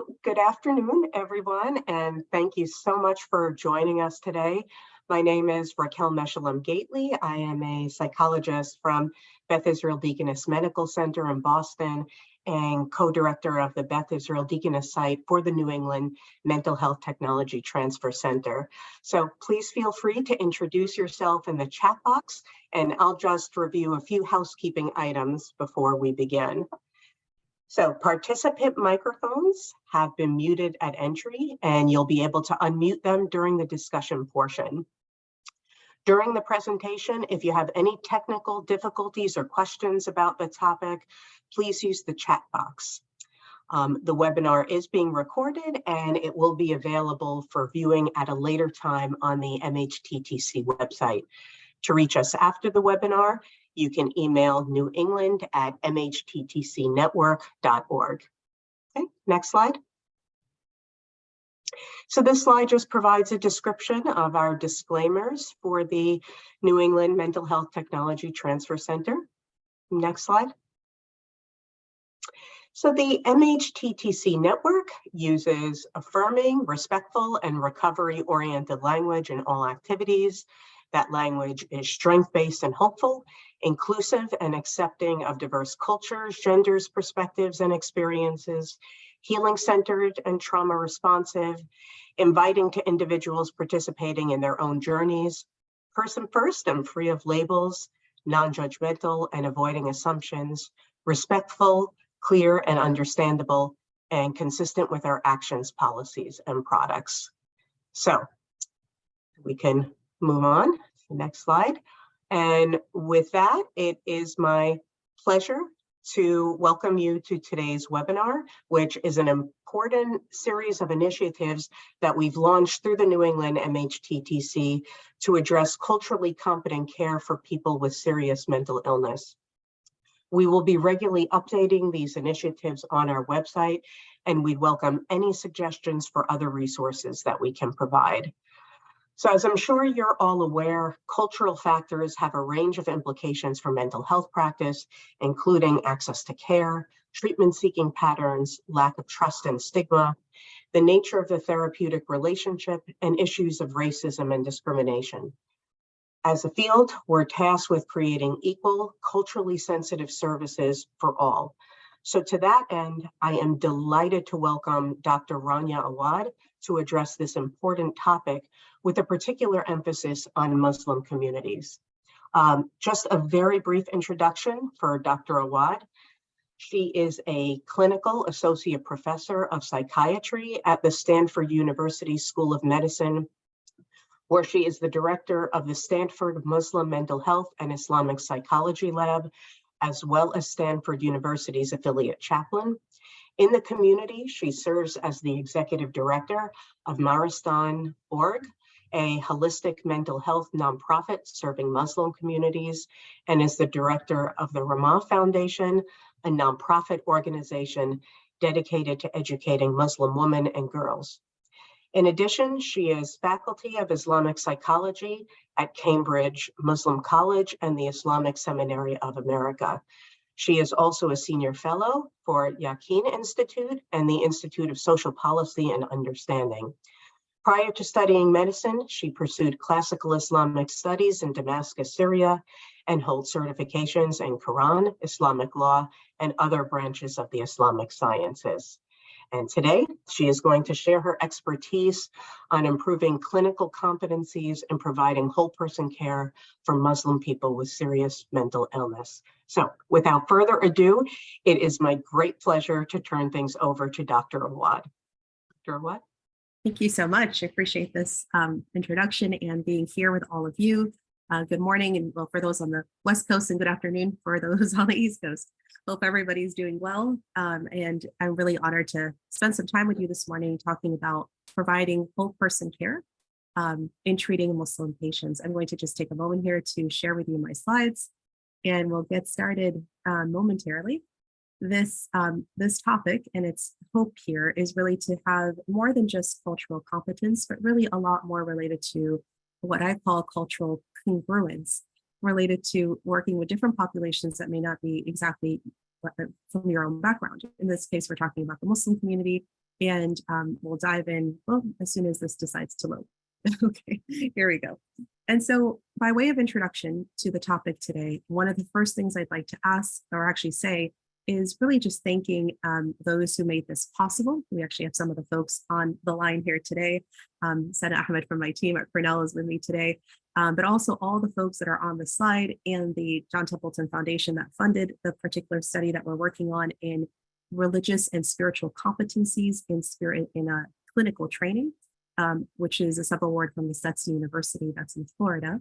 So good afternoon, everyone, and thank you so much for joining us today. My name is Raquel Meshalem Gately. I am a psychologist from Beth Israel Deaconess Medical Center in Boston and co-director of the Beth Israel Deaconess site for the New England Mental Health Technology Transfer Center. So please feel free to introduce yourself in the chat box, and I'll just review a few housekeeping items before we begin. So participant microphones have been muted at entry, and you'll be able to unmute them during the discussion portion. During the presentation, if you have any technical difficulties or questions about the topic, please use the chat box. The webinar is being recorded and it will be available for viewing at a later time on the MHTTC website. To reach us after the webinar, you can email newengland@mhttcnetwork.org. Okay, next slide. So this slide just provides a description of our disclaimers for the New England Mental Health Technology Transfer Center. Next slide. So the MHTTC network uses affirming, respectful, and recovery-oriented language in all activities. That language is strength-based and hopeful, inclusive and accepting of diverse cultures, genders, perspectives, and experiences, healing-centered and trauma-responsive, inviting to individuals participating in their own journeys, person-first and free of labels, non-judgmental and avoiding assumptions, respectful, clear and understandable, and consistent with our actions, policies, and products. So we can move on to the next slide. And with that, it is my pleasure to welcome you to today's webinar, which is an important series of initiatives that we've launched through the New England MHTTC to address culturally competent care for people with serious mental illness. We will be regularly updating these initiatives on our website, and we'd welcome any suggestions for other resources that we can provide. So as I'm sure you're all aware, cultural factors have a range of implications for mental health practice, including access to care, treatment-seeking patterns, lack of trust and stigma, the nature of the therapeutic relationship, and issues of racism and discrimination. As a field, we're tasked with creating equal, culturally sensitive services for all. So to that end, I am delighted to welcome Dr. Rania Awad to address this important topic with a particular emphasis on Muslim communities. Just a very brief introduction for Dr. Awad. She is a clinical associate professor of psychiatry at the Stanford University School of Medicine, where she is the director of the Stanford Muslim Mental Health and Islamic Psychology Lab, as well as Stanford University's affiliate chaplain. In the community, she serves as the executive director of Maristan.org, a holistic mental health nonprofit serving Muslim communities, and is the director of the Ramah Foundation, a nonprofit organization dedicated to educating Muslim women and girls. In addition, she is faculty of Islamic psychology at Cambridge Muslim College and the Islamic Seminary of America. She is also a senior fellow for Yaqeen Institute and the Institute of Social Policy and Understanding. Prior to studying medicine, she pursued classical Islamic studies in Damascus, Syria, and holds certifications in Quran, Islamic law, and other branches of the Islamic sciences. And today, she is going to share her expertise on improving clinical competencies and providing whole person care for Muslim people with serious mental illness. So without further ado, it is my great pleasure to turn things over to Dr. Awad. Dr. Awad? Thank you so much. I appreciate this introduction and being here with all of you. Good morning, and well, for those on the West Coast, and good afternoon for those on the East Coast. Hope everybody's doing well. And I'm really honored to spend some time with you this morning talking about providing whole person care in treating Muslim patients. I'm going to just take a moment here to share with you my slides, and we'll get started momentarily. This topic and its hope here is really to have more than just cultural competence, but really a lot more related to what I call cultural congruence, related to working with different populations that may not be exactly from your own background. In this case, we're talking about the Muslim community, And we'll dive in, well, as soon as this decides to load. Okay, here we go. And so by way of introduction to the topic today, one of the first things I'd like to ask or actually say is really just thanking those who made this possible. We actually have some of the folks on the line here today. Sana Ahmed from my team at Cornell is with me today, but also all the folks that are on the slide and the John Templeton Foundation that funded the particular study that we're working on in religious and spiritual competencies in a clinical training, which is a sub-award from the Stetson University that's in Florida.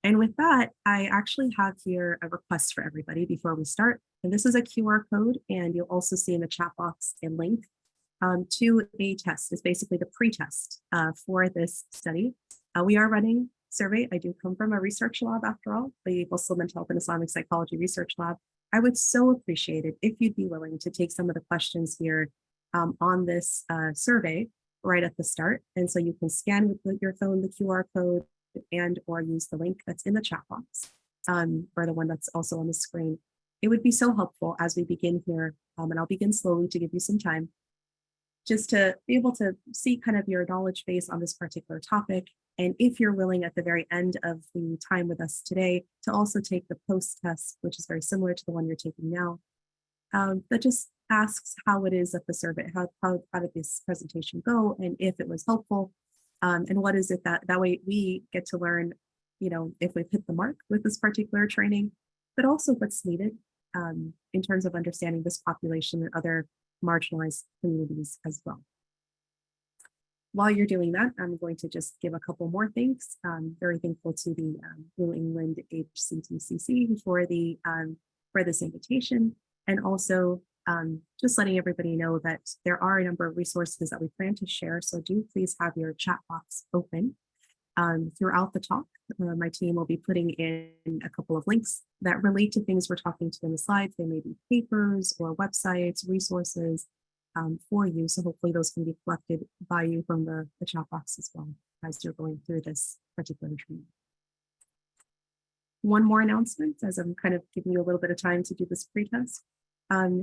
And with that, I actually have here a request for everybody before we start. And this is a QR code, and you'll also see in the chat box a link to a test. It's basically the pre-test for this study. We are running a survey. I do come from a research lab after all, the Muslim Mental Health and Islamic Psychology Research Lab. I would so appreciate it if you'd be willing to take some of the questions here on this survey right at the start. And so you can scan with your phone the QR code and or use the link that's in the chat box or the one that's also on the screen. It would be so helpful as we begin here, and I'll begin slowly to give you some time just to be able to see kind of your knowledge base on this particular topic. And if you're willing at the very end of the time with us today to also take the post test, which is very similar to the one you're taking now, that just asks how it is at the survey, how did this presentation go, and if it was helpful, and what is it that way we get to learn, if we've hit the mark with this particular training, but also what's needed in terms of understanding this population and other marginalized communities as well. While you're doing that, I'm going to just give a couple more thanks. Very thankful to the New England HCTCC for this invitation, and also just letting everybody know that there are a number of resources that we plan to share. So do please have your chat box open throughout the talk. My team will be putting in a couple of links that relate to things we're talking to in the slides. They may be papers or websites, resources for you. So hopefully those can be collected by you from the chat box as well as you're going through this particular training. One more announcement as I'm kind of giving you a little bit of time to do this pre-test.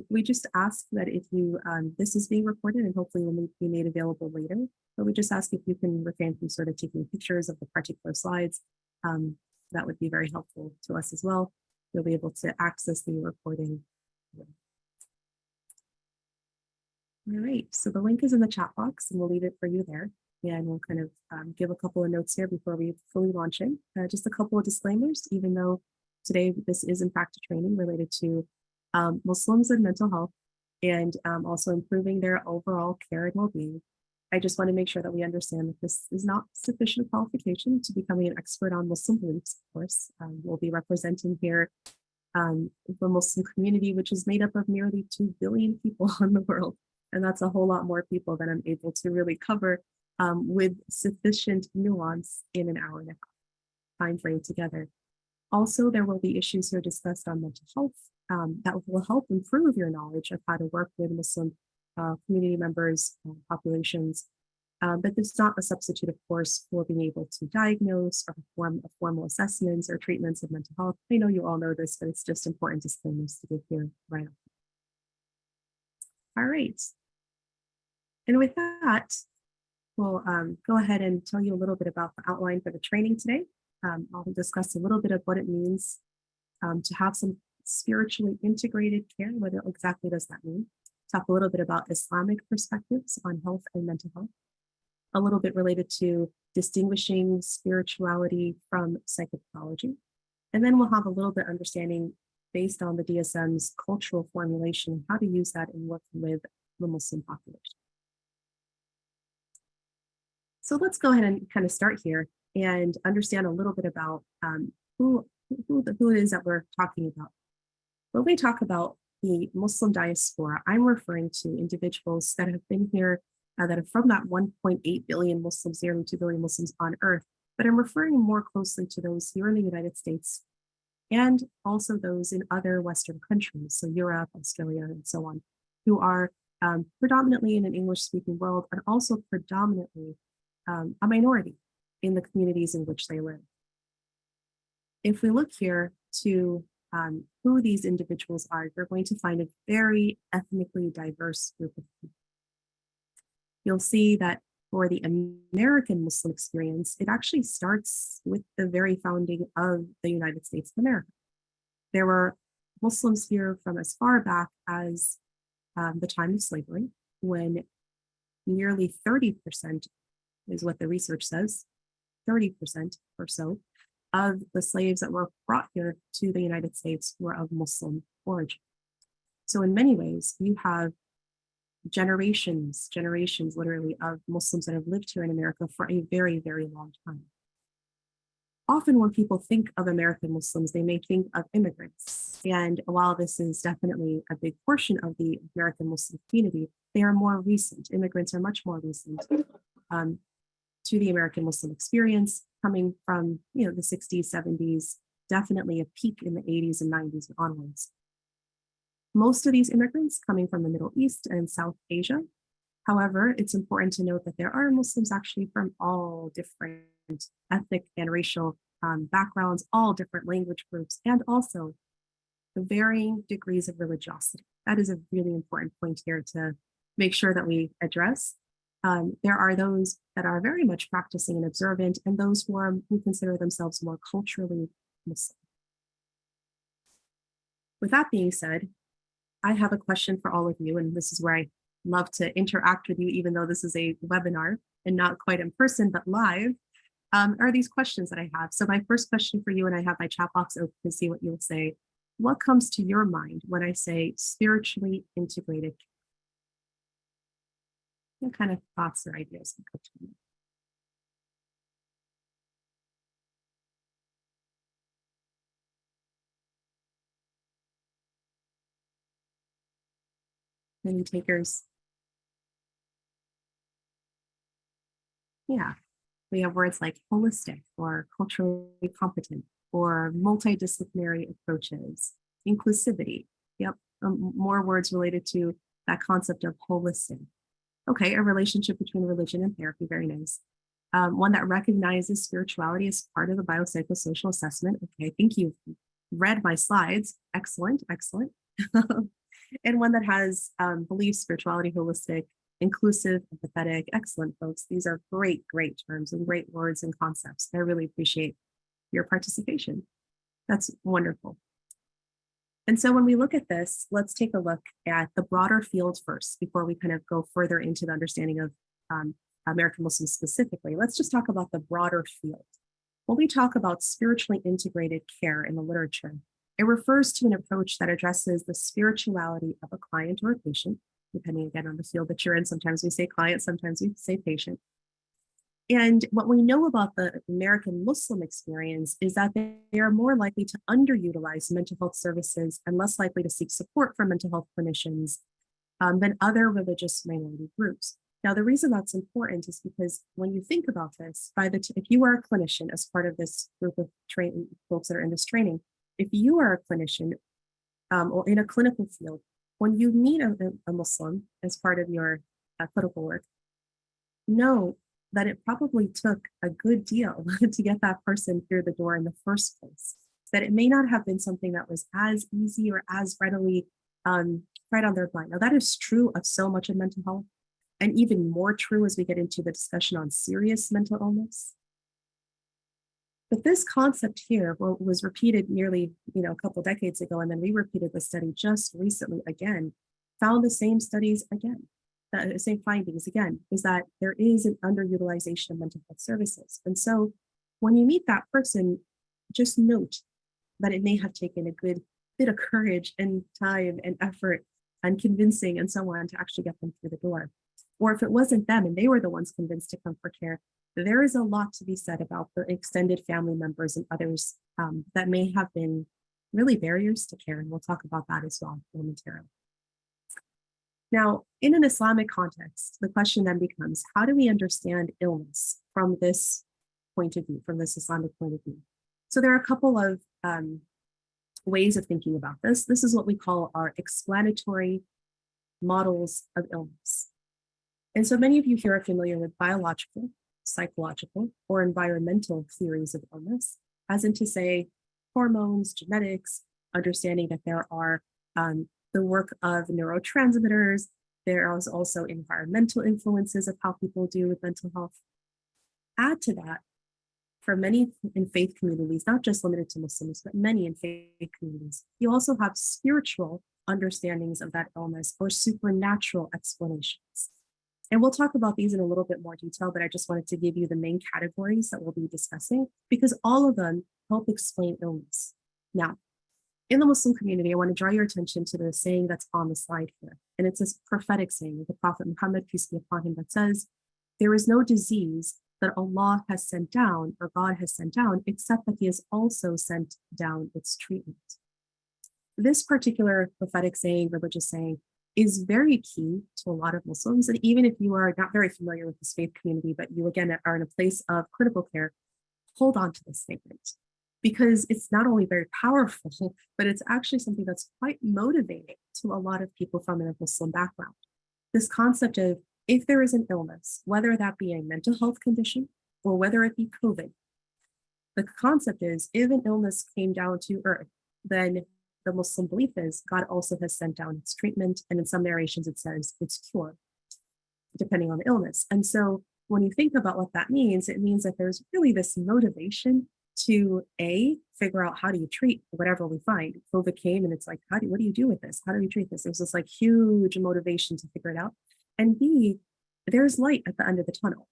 We just ask that if you, this is being recorded and hopefully will be made available later, but we just ask if you can refrain from sort of taking pictures of the particular slides. That would be very helpful to us as well. You'll be able to access the recording. All right, so the link is in the chat box and we'll leave it for you there. And we'll kind of give a couple of notes here before we fully launch in. Just a couple of disclaimers, even though today this is in fact a training related to Muslims and mental health and also improving their overall care and well-being. I just want to make sure that we understand that this is not sufficient qualification to becoming an expert on Muslim beliefs, of course. We'll be representing here the Muslim community, which is made up of nearly 2 billion people in the world. And that's a whole lot more people than I'm able to really cover with sufficient nuance in an hour and a half time frame together. Also, there will be issues here discussed on mental health that will help improve your knowledge of how to work with Muslim community members, populations. But it's not a substitute, of course, for being able to diagnose or perform formal assessments or treatments of mental health. I know you all know this, but it's just important disclaimers to give here right off. All right. And with that, we'll go ahead and tell you a little bit about the outline for the training today. I'll discuss a little bit of what it means to have some spiritually integrated care. What exactly does that mean? Talk a little bit about Islamic perspectives on health and mental health. A little bit related to distinguishing spirituality from psychopathology. And then we'll have a little bit understanding based on the DSM's cultural formulation, how to use that in working with the Muslim population. So let's go ahead and kind of start here and understand a little bit about who it is that we're talking about. When we talk about the Muslim diaspora, I'm referring to individuals that have been here that are from that 1.8 billion Muslims, nearly 2 billion Muslims on earth, but I'm referring more closely to those here in the United States and also those in other Western countries, so Europe, Australia, and so on, who are predominantly in an English-speaking world, and also predominantly a minority in the communities in which they live. If we look here to who these individuals are, you're going to find a very ethnically diverse group of people. you'll see that for the American Muslim experience, it actually starts with the very founding of the United States of America. There were Muslims here from as far back as the time of slavery, when nearly 30% is what the research says, 30% or so of the slaves that were brought here to the United States were of Muslim origin. So in many ways, you have generations literally of Muslims that have lived here in America for a very, very long time. Often when people think of American Muslims, they may think of immigrants. And while this is definitely a big portion of the American Muslim community, they are more recent. Immigrants are much more recent to the American Muslim experience, coming from the 60s, 70s, definitely a peak in the 80s and 90s and onwards. Most of these immigrants coming from the Middle East and South Asia. However, it's important to note that there are Muslims actually from all different ethnic and racial backgrounds, all different language groups, and also the varying degrees of religiosity. That is a really important point here to make sure that we address. There are those that are very much practicing and observant, and those who consider themselves more culturally Muslim. With that being said, I have a question for all of you, and this is where I love to interact with you, even though this is a webinar and not quite in person, but live, are these questions that I have. So my first question for you, and I have my chat box open to see what you'll say. What comes to your mind when I say spiritually integrated? What kind of thoughts or ideas come to you? Any takers? Yeah, we have words like holistic or culturally competent or multidisciplinary approaches, inclusivity. Yep, more words related to that concept of holistic. Okay, a relationship between religion and therapy, very nice. One that recognizes spirituality as part of the biopsychosocial assessment. Okay, I think you've read my slides. Excellent, excellent. And one that has belief, spirituality, holistic, inclusive, empathetic. Excellent, folks. These are great, great terms and great words and concepts. I really appreciate your participation. That's wonderful. And so when we look at this, let's take a look at the broader field first before we kind of go further into the understanding of American Muslims specifically. Let's just talk about the broader field. When we talk about spiritually integrated care in the literature, it refers to an approach that addresses the spirituality of a client or a patient, depending again on the field that you're in. Sometimes we say client, sometimes we say patient. And what we know about the American Muslim experience is that they are more likely to underutilize mental health services and less likely to seek support from mental health clinicians than other religious minority groups. Now, the reason that's important is because when you think about this, if you are a clinician as part of this group of folks that are in this training, if you are a clinician or in a clinical field, when you meet a Muslim as part of your clinical work, know that it probably took a good deal to get that person through the door in the first place. That it may not have been something that was as easy or as readily right on their mind. Now, that is true of so much of mental health, and even more true as we get into the discussion on serious mental illness. But this concept here was repeated nearly a couple decades ago, and then we repeated the study just recently again, found the same studies again. The same findings again, is that there is an underutilization of mental health services. And so when you meet that person, just note that it may have taken a good bit of courage and time and effort and convincing and so on to actually get them through the door. Or if it wasn't them and they were the ones convinced to come for care, there is a lot to be said about the extended family members and others that may have been really barriers to care. And we'll talk about that as well momentarily. Now, in an Islamic context, the question then becomes, how do we understand illness from this point of view, from this Islamic point of view? So there are a couple of ways of thinking about this. This is what we call our explanatory models of illness. And so many of you here are familiar with biological, psychological, or environmental theories of illness, as in to say hormones, genetics, understanding that there are the work of neurotransmitters, There is also environmental influences of how people do with mental health. Add to that, for many in faith communities, not just limited to Muslims, but many in faith communities, you also have spiritual understandings of that illness or supernatural explanations. And we'll talk about these in a little bit more detail, but I just wanted to give you the main categories that we'll be discussing because all of them help explain illness. Now, in the Muslim community, I want to draw your attention to the saying that's on the slide here. And it's this prophetic saying of the Prophet Muhammad, peace be upon him, that says, "There is no disease that Allah has sent down or God has sent down, except that he has also sent down its treatment." This particular prophetic saying, religious saying, is very key to a lot of Muslims. And even if you are not very familiar with this faith community, but you again are in a place of clinical care, hold on to this statement because it's not only very powerful, but it's actually something that's quite motivating to a lot of people from a Muslim background. This concept of if there is an illness, whether that be a mental health condition or whether it be COVID, the concept is if an illness came down to earth, then the Muslim belief is God also has sent down its treatment. And in some narrations, it says it's cure, depending on the illness. And so when you think about what that means, it means that there's really this motivation to figure out how do you treat whatever we find. COVID came and it's like, what do you do with this? How do you treat this? There's this like huge motivation to figure it out. And B, there's light at the end of the tunnel.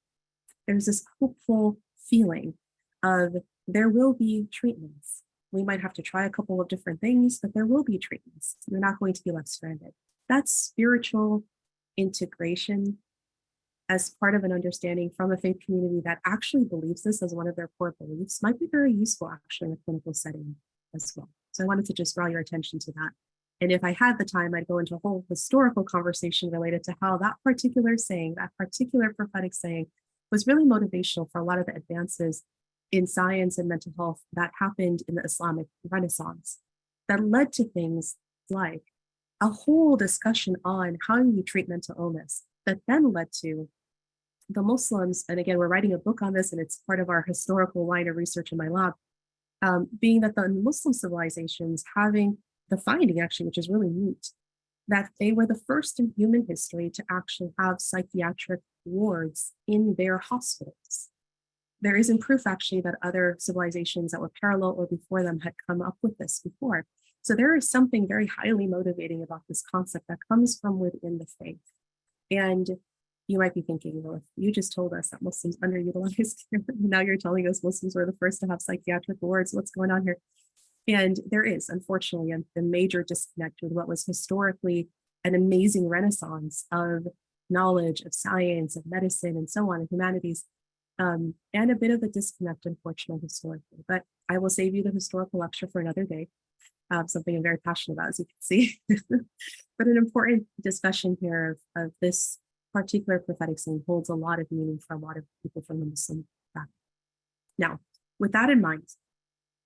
There's this hopeful feeling of there will be treatments. We might have to try a couple of different things, but there will be treatments. You're not going to be left stranded. That's spiritual integration as part of an understanding from a faith community that actually believes this as one of their core beliefs might be very useful actually in a clinical setting as well. So I wanted to just draw your attention to that. And if I had the time, I'd go into a whole historical conversation related to how that particular saying, that particular prophetic saying was really motivational for a lot of the advances in science and mental health that happened in the Islamic Renaissance that led to things like a whole discussion on how you treat mental illness that then led to the Muslims. And again, we're writing a book on this and it's part of our historical line of research in my lab, being that the Muslim civilizations having the finding actually, which is really neat, that they were the first in human history to actually have psychiatric wards in their hospitals. There isn't proof actually that other civilizations that were parallel or before them had come up with this before. So there is something very highly motivating about this concept that comes from within the faith. And you might be thinking, well, if you just told us that Muslims underutilized care, now you're telling us Muslims were the first to have psychiatric wards, what's going on here? And there is, unfortunately, a major disconnect with what was historically an amazing renaissance of knowledge, of science, of medicine, and so on, and humanities. And a bit of a disconnect, unfortunately, historically. But I will save you the historical lecture for another day, something I'm very passionate about, as you can see. But an important discussion here of this particular prophetic saying holds a lot of meaning for a lot of people from the Muslim background. Now, with that in mind,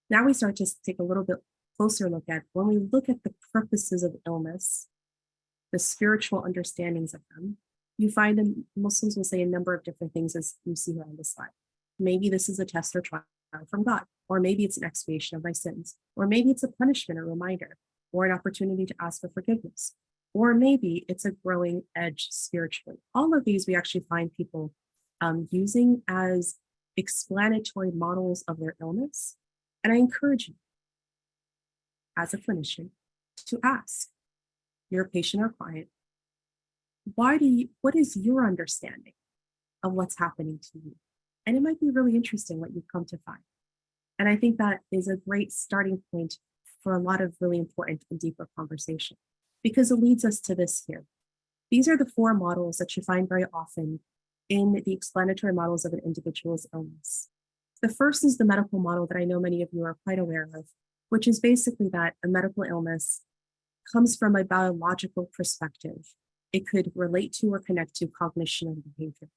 now we start to take a little bit closer look at when we look at the purposes of illness, the spiritual understandings of them. You find that Muslims will say a number of different things as you see here on this slide. Maybe this is a test or trial from God, or maybe it's an expiation of my sins, or maybe it's a punishment or reminder, or an opportunity to ask for forgiveness, or maybe it's a growing edge spiritually. All of these we actually find people using as explanatory models of their illness. And I encourage you, as a clinician, to ask your patient or client, what is your understanding of what's happening to you? And it might be really interesting what you've come to find. And I think that is a great starting point for a lot of really important and deeper conversation because it leads us to this here. These are the four models that you find very often in the explanatory models of an individual's illness. The first is the medical model that I know many of you are quite aware of, which is basically that a medical illness comes from a biological perspective. It could relate to or connect to cognition and behavior.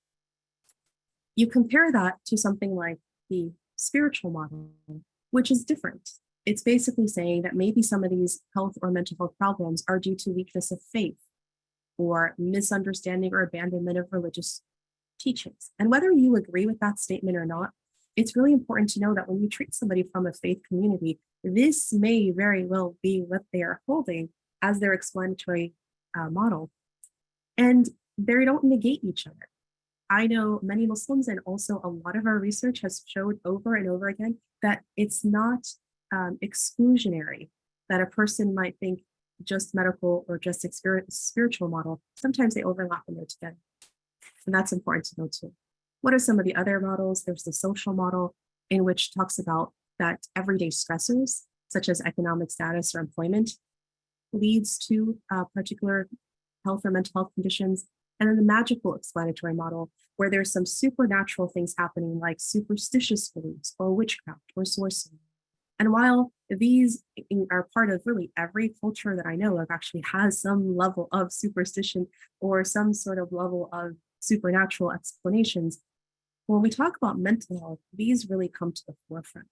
You compare that to something like the spiritual model, which is different. It's basically saying that maybe some of these health or mental health problems are due to weakness of faith or misunderstanding or abandonment of religious teachings. And whether you agree with that statement or not, it's really important to know that when you treat somebody from a faith community, this may very well be what they are holding as their explanatory model. And they don't negate each other. I know many Muslims, and also a lot of our research has showed over and over again that it's not exclusionary, that a person might think just medical or just spiritual model. Sometimes they overlap and they're together. And that's important to know too. What are some of the other models? There's the social model, in which talks about that everyday stressors, such as economic status or employment, leads to particular health or mental health conditions. And then the magical explanatory model, where there's some supernatural things happening, like superstitious beliefs or witchcraft or sorcery. And while these are part of really every culture that I know of, actually has some level of superstition or some sort of level of supernatural explanations, when we talk about mental health, these really come to the forefront,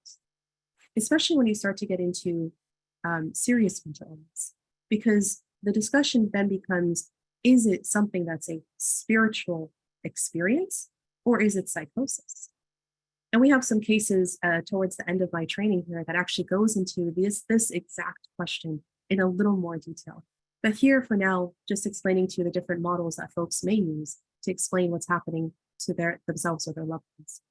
especially when you start to get into serious mental illness, because the discussion then becomes, is it something that's a spiritual experience or is it psychosis? And we have some cases towards the end of my training here that actually goes into this exact question in a little more detail. But here for now, just explaining to you the different models that folks may use to explain what's happening to themselves or their loved ones.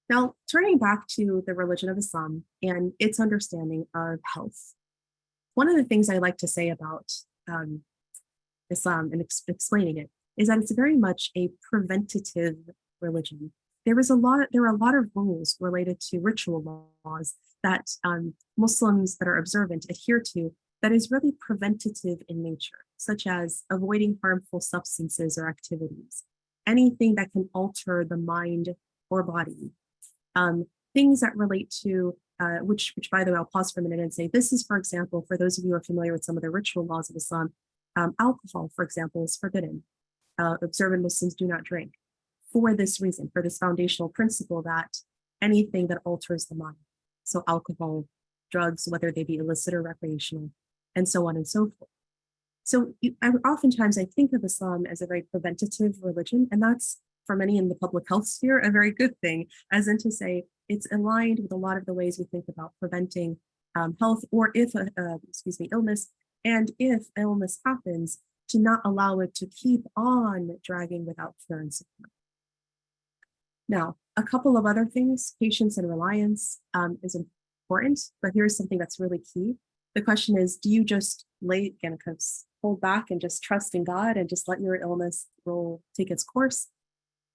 Now, turning back to the religion of Islam and its understanding of health. One of the things I like to say about Islam and explaining it is that it's very much a preventative religion. There are a lot of rules related to ritual laws that Muslims that are observant adhere to that is really preventative in nature, such as avoiding harmful substances or activities, anything that can alter the mind or body, things that relate to which by the way, I'll pause for a minute and say, this is, for example, for those of you who are familiar with some of the ritual laws of Islam, alcohol, for example, is forbidden. Observant Muslims do not drink for this reason, for this foundational principle that anything that alters the mind, so alcohol, drugs, whether they be illicit or recreational, and so on and so forth. So oftentimes I think of Islam as a very preventative religion, and that's, for many in the public health sphere, a very good thing, as in to say, it's aligned with a lot of the ways we think about preventing health, or if, illness, and if illness happens, to not allow it to keep on dragging without cure and support. Now, a couple of other things, patience and reliance is important, but here's something that's really key. The question is, do you just hold back and just trust in God and just let your illness take its course?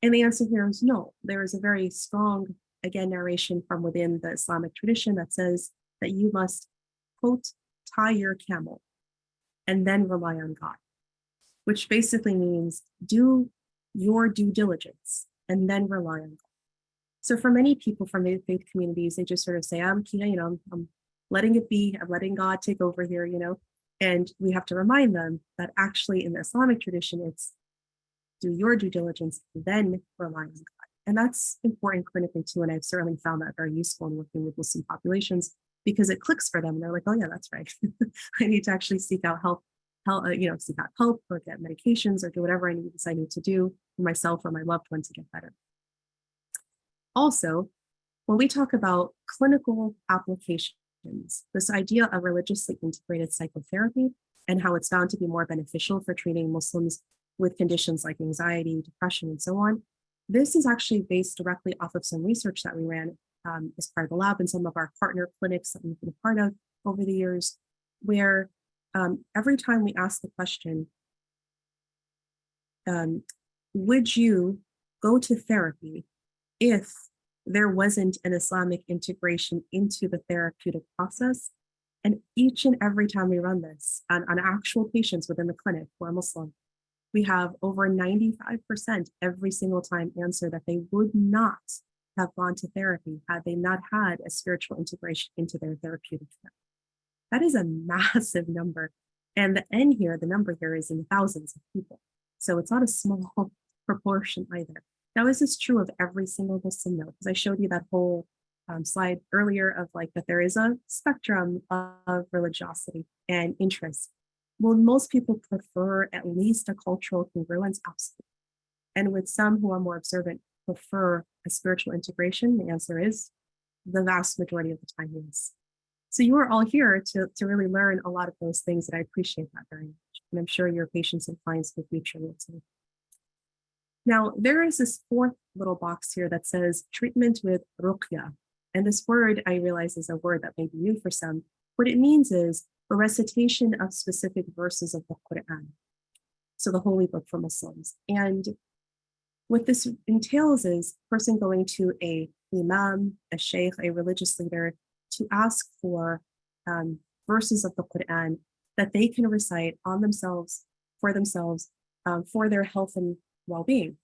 And the answer here is no. There is a very strong, again, narration from within the Islamic tradition that says that you must, quote, tie your camel and then rely on God, which basically means do your due diligence and then rely on God. So for many people from the faith communities, they just sort of say, I'm letting it be, I'm letting God take over here, and we have to remind them that actually in the Islamic tradition, it's do your due diligence, then rely on God. And that's important clinically too. And I've certainly found that very useful in working with Muslim populations because it clicks for them. And they're like, oh yeah, that's right. I need to actually seek out help, seek out help or get medications or do whatever I need to do for myself or my loved one to get better. Also, when we talk about clinical applications, this idea of religiously integrated psychotherapy and how it's found to be more beneficial for treating Muslims with conditions like anxiety, depression, and so on. This is actually based directly off of some research that we ran as part of the lab and some of our partner clinics that we've been a part of over the years, where every time we ask the question, would you go to therapy if there wasn't an Islamic integration into the therapeutic process? And each and every time we run this on actual patients within the clinic who are Muslim, we have over 95% every single time answer that they would not have gone to therapy had they not had a spiritual integration into their therapeutic care. That is a massive number. And the number here is in thousands of people. So it's not a small proportion either. Now, is this true of every single Muslim? No, because I showed you that whole slide earlier of that there is a spectrum of religiosity and interest. Will most people prefer at least a cultural congruence? Absolutely. And with some who are more observant, prefer a spiritual integration? The answer is the vast majority of the time, yes. So you are all here to really learn a lot of those things, and I appreciate that very much. And I'm sure your patients and clients in the future will too. Now, there is this fourth little box here that says treatment with ruqya. And this word, I realize, is a word that may be new for some. What it means is a recitation of specific verses of the Quran, so the holy book for Muslims. And what this entails is a person going to a imam, a sheikh, a religious leader, to ask for verses of the Quran that they can recite on themselves, for their health and well-being,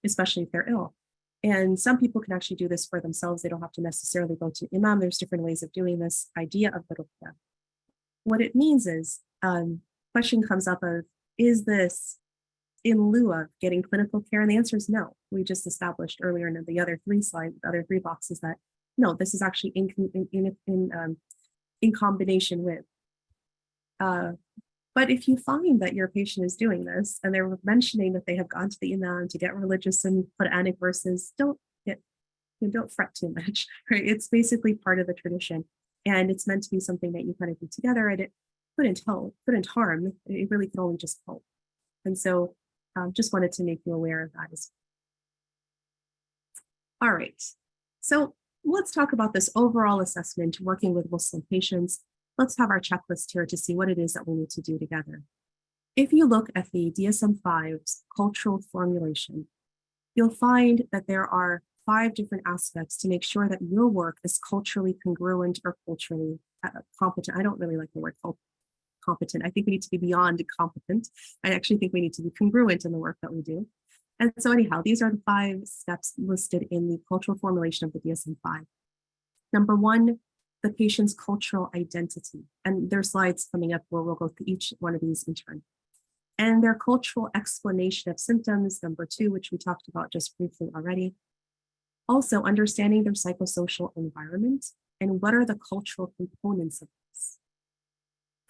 especially if they're ill. And some people can actually do this for themselves. They don't have to necessarily go to imam. There's different ways of doing this idea of the ruqya. What it means is, question comes up of, is this in lieu of getting clinical care? And the answer is no. We just established earlier in the other three slides, the other three boxes, that no, this is actually in combination with. But if you find that your patient is doing this and they're mentioning that they have gone to the imam to get religious and Quranic verses, don't fret too much, right? It's basically part of the tradition, and it's meant to be something that you kind of do together, and it couldn't harm. It really could only just help. And so just wanted to make you aware of that as well. All right, so let's talk about this overall assessment, working with Muslim patients. Let's have our checklist here to see what it is that we need to do together. If you look at the DSM-5's cultural formulation, you'll find that there are 5 different aspects to make sure that your work is culturally congruent or culturally competent. I don't really like the word competent. I think we need to be beyond competent. I actually think we need to be congruent in the work that we do. And so anyhow, these are the 5 steps listed in the cultural formulation of the DSM-5. Number 1, the patient's cultural identity. And there are slides coming up where we'll go through each one of these in turn. And their cultural explanation of symptoms, number 2, which we talked about just briefly already. Also, understanding their psychosocial environment and what are the cultural components of this.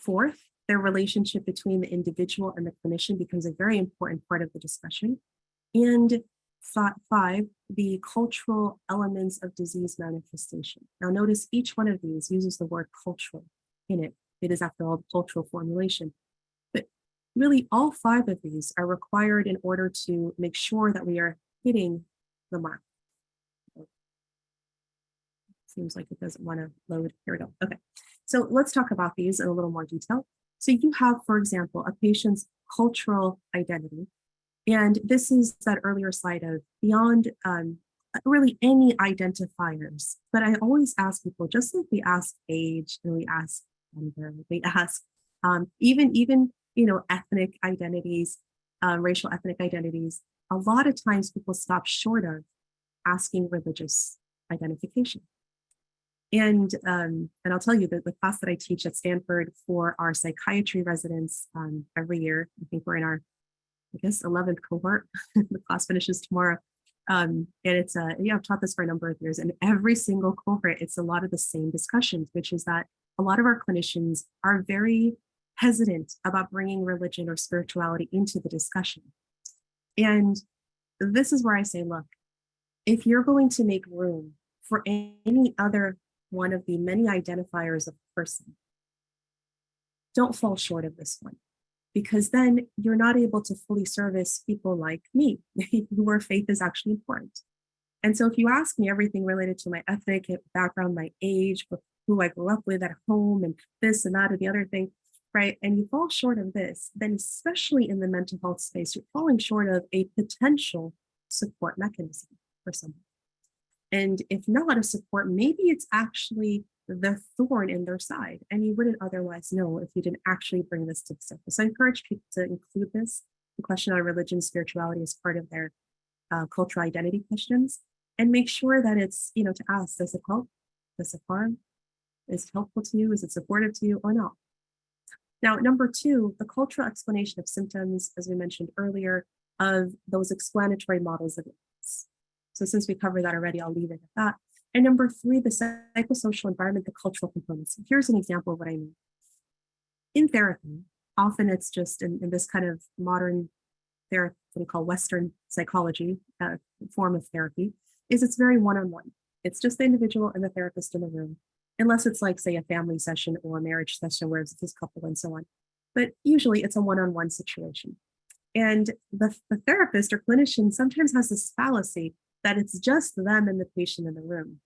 4th, their relationship between the individual and the clinician becomes a very important part of the discussion. And 5, the cultural elements of disease manifestation. Now notice each one of these uses the word cultural in it. It is, after all, the cultural formulation. But really all 5 of these are required in order to make sure that we are hitting the mark. Seems like it doesn't want to load. Here we go. Okay, so let's talk about these in a little more detail. So you have, for example, a patient's cultural identity. And this is that earlier slide of beyond really any identifiers. But I always ask people, just like we ask age and we ask gender, we ask even ethnic identities, racial ethnic identities. A lot of times people stop short of asking religious identification. And I'll tell you that the class that I teach at Stanford for our psychiatry residents every year, I think we're in our 11th cohort. The class finishes tomorrow. And it's I've taught this for a number of years, and every single cohort, it's a lot of the same discussions, which is that a lot of our clinicians are very hesitant about bringing religion or spirituality into the discussion. And this is where I say, look, if you're going to make room for any other one of the many identifiers of a person, don't fall short of this one. Because then you're not able to fully service people like me, where faith is actually important. And so if you ask me everything related to my ethnic background, my age, who I grew up with at home, and this and that and the other thing, right? And you fall short of this, then especially in the mental health space, you're falling short of a potential support mechanism for someone. And if not a support, maybe it's actually the thorn in their side, and you wouldn't otherwise know if you didn't actually bring this to the surface. So I encourage people to include this, the question on religion and spirituality, as part of their cultural identity questions, and make sure that it's, to ask, does it help? Does it harm? Is it helpful to you? Is it supportive to you or not? Now, number 2, the cultural explanation of symptoms, as we mentioned earlier, of those explanatory models of illness. So since we covered that already, I'll leave it at that. And number 3, the psychosocial environment, the cultural components. Here's an example of what I mean. In therapy, often it's just in this kind of modern therapy, what we call Western psychology form of therapy, is it's very one-on-one. It's just the individual and the therapist in the room, unless it's like, say, a family session or a marriage session where it's this couple and so on. but usually it's a one-on-one situation. And the therapist or clinician sometimes has this fallacy that it's just them and the patient in the room.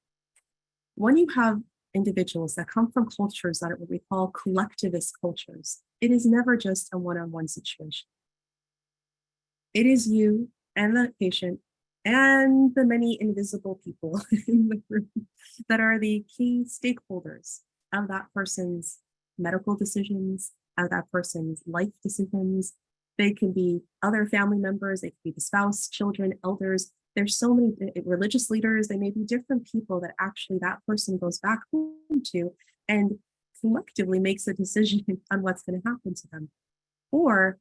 When you have individuals that come from cultures that are what we call collectivist cultures, it is never just a one-on-one situation. It is you and the patient and the many invisible people in the room that are the key stakeholders of that person's medical decisions, of that person's life decisions. They can be other family members, they could be the spouse, children, elders. There's so many religious leaders, they may be different people that actually that person goes back home to and collectively makes a decision on what's going to happen to them. Or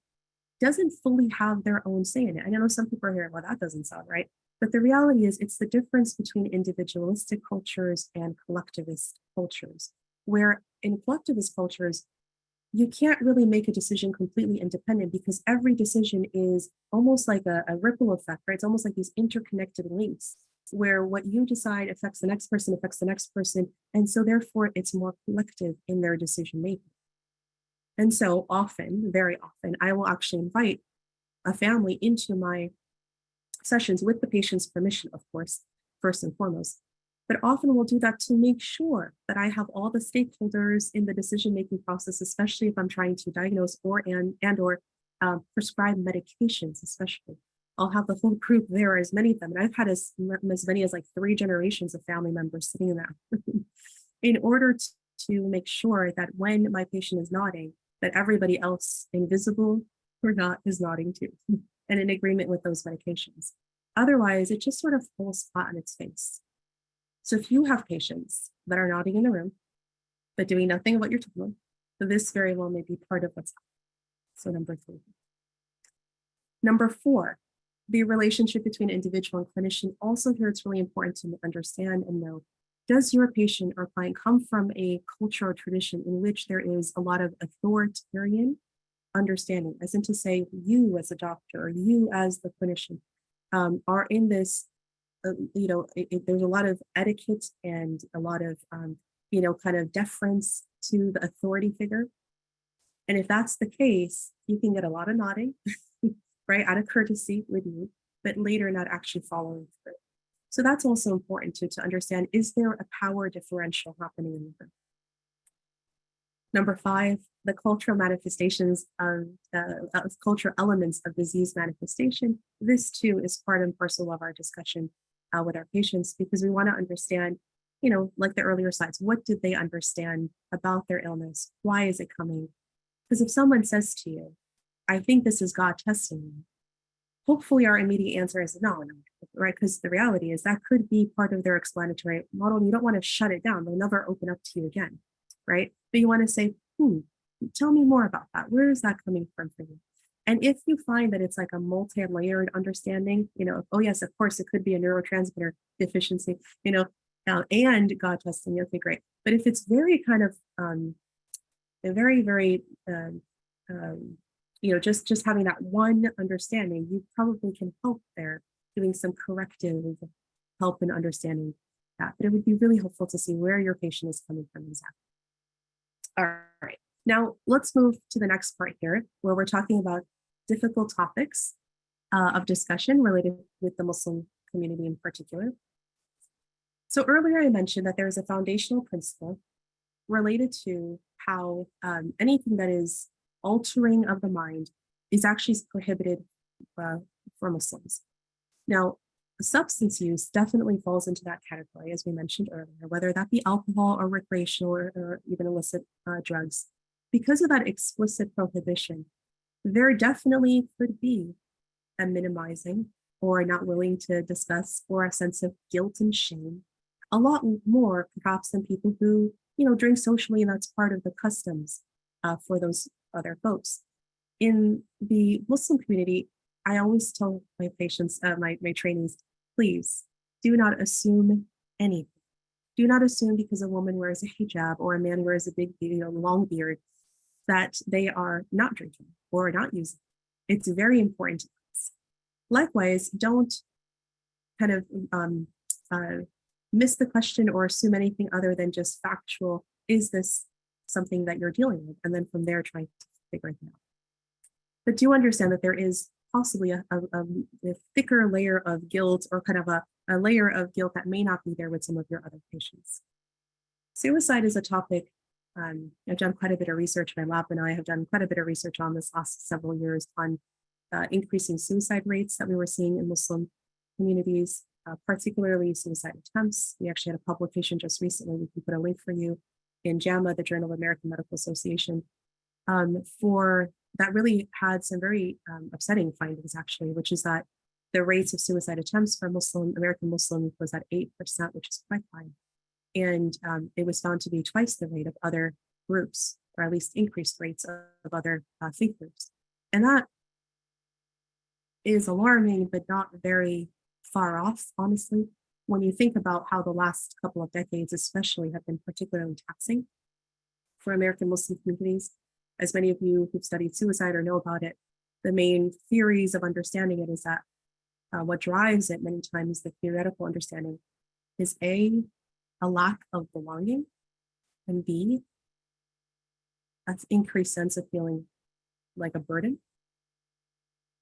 doesn't fully have their own say in it. I know some people are here, well, that doesn't sound right. But the reality is it's the difference between individualistic cultures and collectivist cultures, where in collectivist cultures, you can't really make a decision completely independent because every decision is almost like a ripple effect, right? It's almost like these interconnected links where what you decide affects the next person, affects the next person. And so therefore it's more collective in their decision making. And so often, very often, I will actually invite a family into my sessions with the patient's permission, of course, first and foremost. But often we'll do that to make sure that I have all the stakeholders in the decision-making process, especially if I'm trying to diagnose or prescribe medications, especially. I'll have the whole group there, as many of them. And I've had as many as like 3 generations of family members sitting in that in order to make sure that when my patient is nodding, that everybody else, invisible or not, is nodding too and in agreement with those medications. Otherwise, it just sort of falls flat on its face. So if you have patients that are nodding in the room, but doing nothing of what you're telling them, this very well may be part of what's happening. So number 3. Number 4, the relationship between individual and clinician. Also here, it's really important to understand and know, does your patient or client come from a culture or tradition in which there is a lot of authoritarian understanding, as in to say, you as a doctor or you as the clinician are in this, there's a lot of etiquette and a lot of, kind of deference to the authority figure. And if that's the case, you can get a lot of nodding, right, out of courtesy with you, but later not actually following through. So that's also important to understand, is there a power differential happening in the room? Number 5, the cultural manifestations of cultural elements of disease manifestation. This too is part and parcel of our discussion with our patients, because we want to understand, like the earlier slides, what did they understand about their illness? Why is it coming? Because if someone says to you, I think this is God testing me, hopefully our immediate answer is no, right? Because the reality is that could be part of their explanatory model. You don't want to shut it down. They'll never open up to you again, right? But you want to say, tell me more about that. Where is that coming from for you? And if you find that it's like a multi-layered understanding, oh yes, of course, it could be a neurotransmitter deficiency, and God testing, okay, great. But if it's very kind of very, very, just having that one understanding, you probably can help there, doing some corrective help in understanding that. But it would be really helpful to see where your patient is coming from exactly. All right. Now, let's move to the next part here, where we're talking about difficult topics of discussion related with the Muslim community in particular. So earlier I mentioned that there is a foundational principle related to how anything that is altering of the mind is actually prohibited for Muslims. Now, substance use definitely falls into that category, as we mentioned earlier, whether that be alcohol or recreational or even illicit drugs. Because of that explicit prohibition, there definitely could be a minimizing or not willing to discuss, or a sense of guilt and shame, a lot more perhaps than people who drink socially, and that's part of the customs for those other folks. In the Muslim community, I always tell my patients, my trainees, please do not assume anything. Do not assume because a woman wears a hijab or a man wears a big, long beard, that they are not drinking or not using. It's very important to us. Likewise, don't kind of miss the question or assume anything other than just factual. Is this something that you're dealing with? And then from there, try to figuring it out. But do understand that there is possibly a thicker layer of guilt, or kind of a layer of guilt that may not be there with some of your other patients. Suicide is a topic. I've done quite a bit of research. My lab and I have done quite a bit of research on this last several years on increasing suicide rates that we were seeing in Muslim communities, particularly suicide attempts. We actually had a publication just recently, we can put a link for you, in JAMA, the Journal of American Medical Association, for that really had some very upsetting findings, actually, which is that the rates of suicide attempts for American Muslims was at 8%, which is quite high. And it was found to be twice the rate of other groups, or at least increased rates of other faith groups. And that is alarming, but not very far off, honestly, when you think about how the last couple of decades, especially, have been particularly taxing for American Muslim communities. As many of you who've studied suicide or know about it, the main theories of understanding it is that what drives it many times, the theoretical understanding, is A, a lack of belonging, and B, an increased sense of feeling like a burden.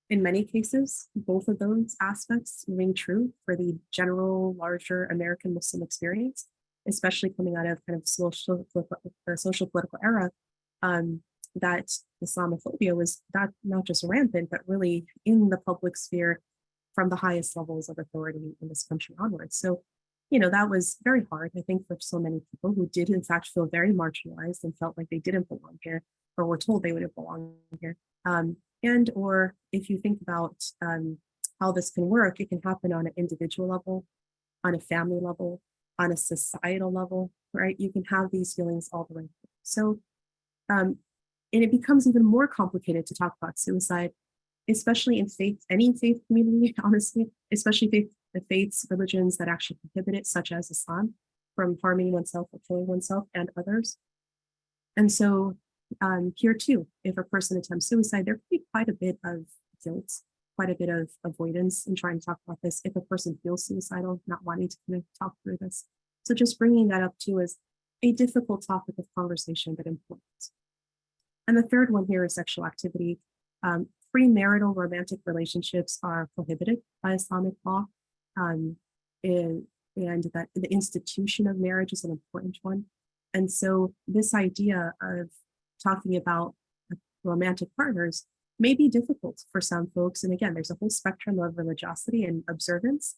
In many cases, both of those aspects ring true for the general, larger American Muslim experience, especially coming out of kind of the social political era, that Islamophobia was not just rampant, but really in the public sphere from the highest levels of authority in this country onwards. So, that was very hard, I think, for so many people who did in fact feel very marginalized and felt like they didn't belong here, or were told they wouldn't belong here. And or if you think about how this can work, it can happen on an individual level, on a family level, on a societal level, right? You can have these feelings all the way through. So, and it becomes even more complicated to talk about suicide, especially in any faith community, honestly, especially the faiths, religions that actually prohibit it, such as Islam, from harming oneself or killing oneself and others. And so here too, if a person attempts suicide, there can be quite a bit of guilt, quite a bit of avoidance in trying to talk about this. If a person feels suicidal, not wanting to kind of talk through this. So just bringing that up too is a difficult topic of conversation, but important. And the third one here is sexual activity. Premarital romantic relationships are prohibited by Islamic law. And that the institution of marriage is an important one. And so this idea of talking about romantic partners may be difficult for some folks. And again, there's a whole spectrum of religiosity and observance.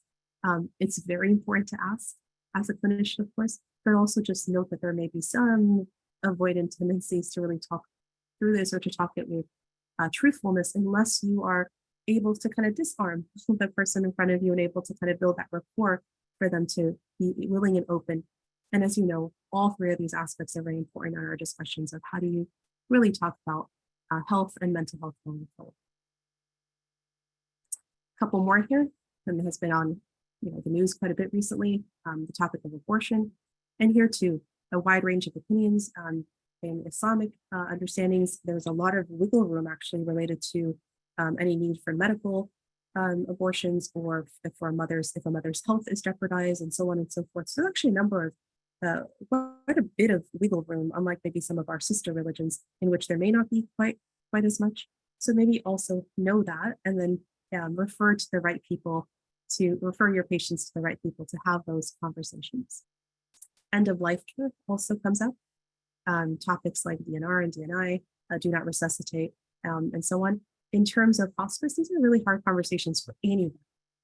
It's very important to ask as a clinician, of course, but also just note that there may be some avoidant tendencies to really talk through this, or to talk it with truthfulness, unless you are able to kind of disarm the person in front of you and able to kind of build that rapport for them to be willing and open. And as you know, all three of these aspects are very important in our discussions of how do you really talk about health and mental health going forward. A couple more here, and has been on the news quite a bit recently, the topic of abortion. And here too, a wide range of opinions. In Islamic understandings, there's a lot of wiggle room actually related to any need for medical abortions, or if a mother's health is jeopardized, and so on and so forth. So actually a number of quite a bit of wiggle room, unlike maybe some of our sister religions, in which there may not be quite as much. So maybe also know that, and then refer your patients to the right people to have those conversations. End of life care also comes up. Topics like DNR and DNI, do not resuscitate, and so on. In terms of hospice, these are really hard conversations for anyone,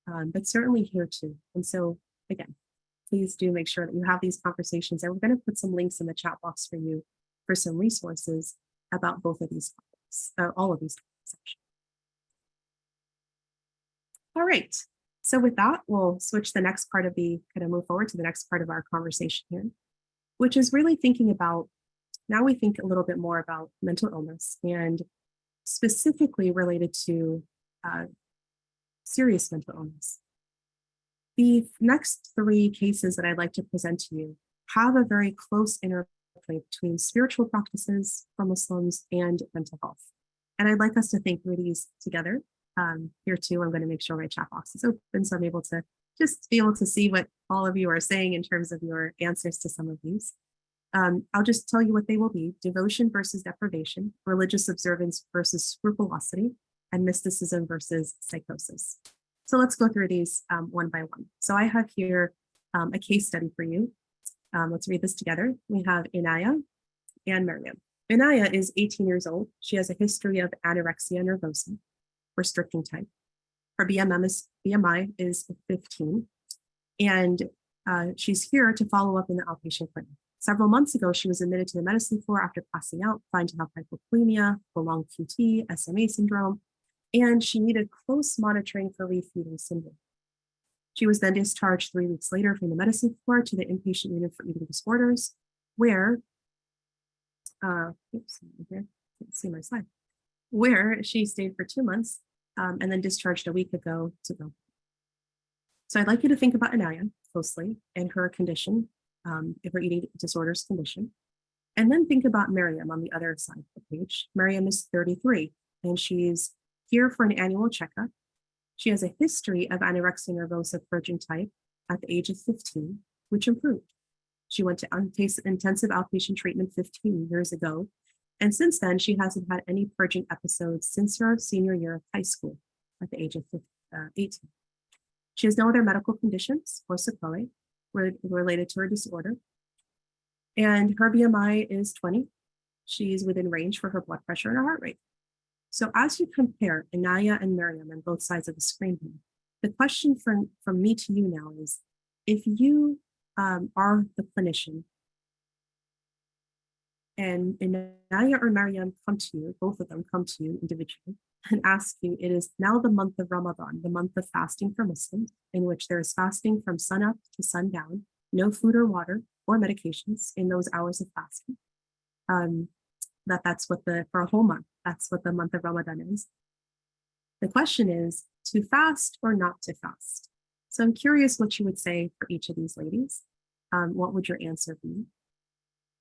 but certainly here too. And so again, please do make sure that you have these conversations, and we're going to put some links in the chat box for you for some resources about both of these topics, all of these topics actually. All right, so with that, we'll switch the next part of move forward to the next part of our conversation here, which is really thinking about, now we think a little bit more about mental illness, and specifically related to serious mental illness. The next three cases that I'd like to present to you have a very close interplay between spiritual practices for Muslims and mental health. And I'd like us to think through these together. Here too, I'm going to make sure my chat box is open, so I'm able to just be able to see what all of you are saying in terms of your answers to some of these. I'll just tell you what they will be: devotion versus deprivation, religious observance versus scrupulosity, and mysticism versus psychosis. So let's go through these one by one. So I have here a case study for you. Let's read this together. We have Inaya and Miriam. Inaya is 18 years old. She has a history of anorexia nervosa, restricting type. Her BMI is 15, and she's here to follow up in the outpatient clinic. Several months ago, she was admitted to the medicine floor after passing out, found to have hypokalemia, prolonged QT, SMA syndrome, and she needed close monitoring for refeeding syndrome. She was then discharged 3 weeks later from the medicine floor to the inpatient unit for eating disorders, where, oops, here, can't see my slide, where she stayed for 2 months and then discharged a week ago to go. So I'd like you to think about Inaya closely and her condition, her eating disorders condition, and then think about Miriam on the other side of the page. Miriam is 33, and she's here for an annual checkup. She has a history of anorexia nervosa purging type at the age of 15, which improved. She went to intensive outpatient treatment 15 years ago, and since then, she hasn't had any purging episodes since her senior year of high school at the age of 18. She has no other medical conditions or sequelae related to her disorder, and her BMI is 20. She's within range for her blood pressure and her heart rate. So as you compare Inaya and Miriam on both sides of the screen here, the question from me to you now is, if you are the clinician and Inaya or Miriam come to you, both of them come to you individually and ask you, it is now the month of Ramadan, the month of fasting for Muslims, in which there is fasting from sunup to sundown, no food or water or medications in those hours of fasting. That's what for a whole month, that's what the month of Ramadan is. The question is to fast or not to fast. So I'm curious what you would say for each of these ladies. What would your answer be?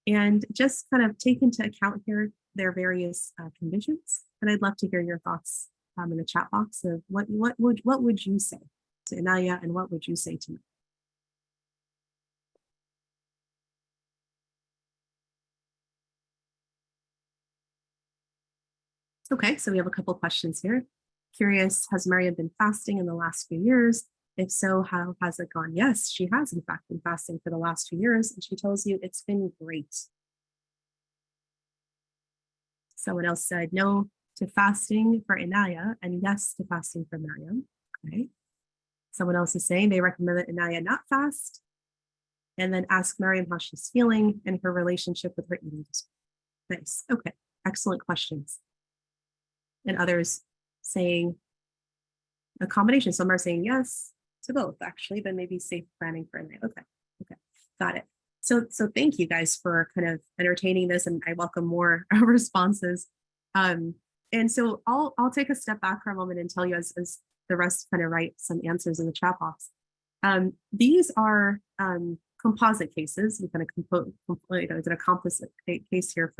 And just kind of take into account here their various conditions. And I'd love to hear your thoughts in the chat box of what would you say to Inaya and what would you say to me? Okay, so we have a couple questions here. Curious, has Miriam been fasting in the last few years? If so, how has it gone? Yes, she has in fact been fasting for the last 2 years, and she tells you it's been great. Someone else said no to fasting for Inaya and yes to fasting for Miriam. Okay. Someone else is saying they recommend that Inaya not fast, and then ask Miriam how she's feeling and her relationship with her eating disorder. Nice. Okay. Excellent questions. And others saying a combination. Some are saying yes to both, actually, but maybe safe planning for Inaya. Okay. Got it. So thank you guys for kind of entertaining this, and I welcome more responses. And so I'll take a step back for a moment and tell you as the rest kind of write some answers in the chat box. These are composite cases. We kind of did a composite case here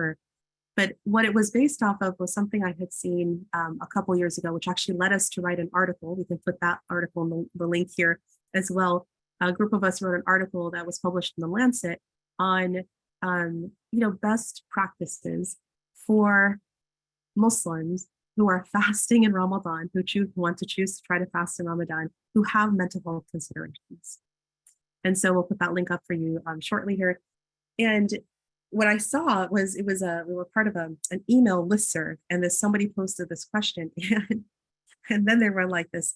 but what it was based off of was something I had seen a couple years ago, which actually led us to write an article. We can put that article in the link here as well. A group of us wrote an article that was published in the Lancet on, best practices for Muslims who are fasting in Ramadan, who want to choose to try to fast in Ramadan, who have mental health considerations. And so we'll put that link up for you shortly here. And what I saw was we were part of an email listserv, and somebody posted this question, and then there were like this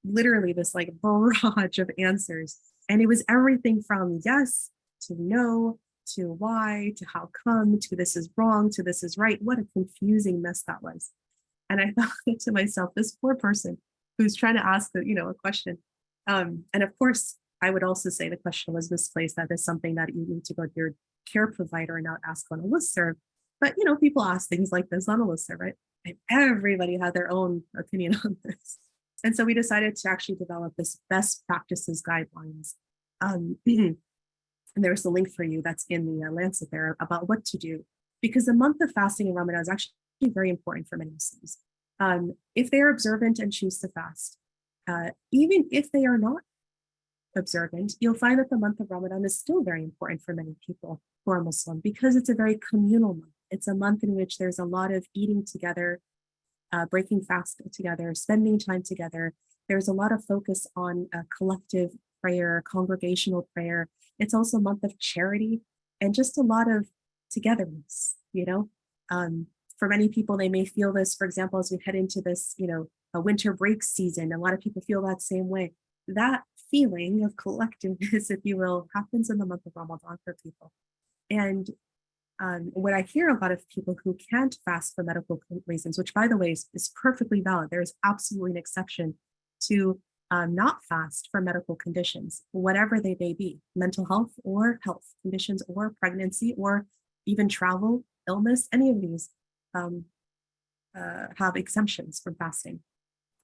literally this like barrage of answers, and it was everything from yes to no to why to how come to this is wrong to this is right. What a confusing mess that was. And I thought to myself, this poor person who's trying to ask a question, and of course I would also say the question was misplaced. That is something that you need to go to your care provider and not ask on a listserv. But people ask things like this on a listserv, right? And everybody had their own opinion on this. And so we decided to actually develop this best practices guidelines. And there's a link for you that's in the Lancet there about what to do, because the month of fasting in Ramadan is actually very important for many Muslims. If they are observant and choose to fast, even if they are not, observant, you'll find that the month of Ramadan is still very important for many people who are Muslim because it's a very communal month. It's a month in which there's a lot of eating together, breaking fast together, spending time together. There's a lot of focus on collective prayer, congregational prayer. It's also a month of charity and just a lot of togetherness, you know? For many people, they may feel this, for example, as we head into this, a winter break season, a lot of people feel that same way. That feeling of collectiveness, if you will, happens in the month of Ramadan for people. And when I hear a lot of people who can't fast for medical reasons, which by the way is perfectly valid, there is absolutely an exception to not fast for medical conditions, whatever they may be, mental health or health conditions or pregnancy or even travel, illness, any of these have exemptions from fasting.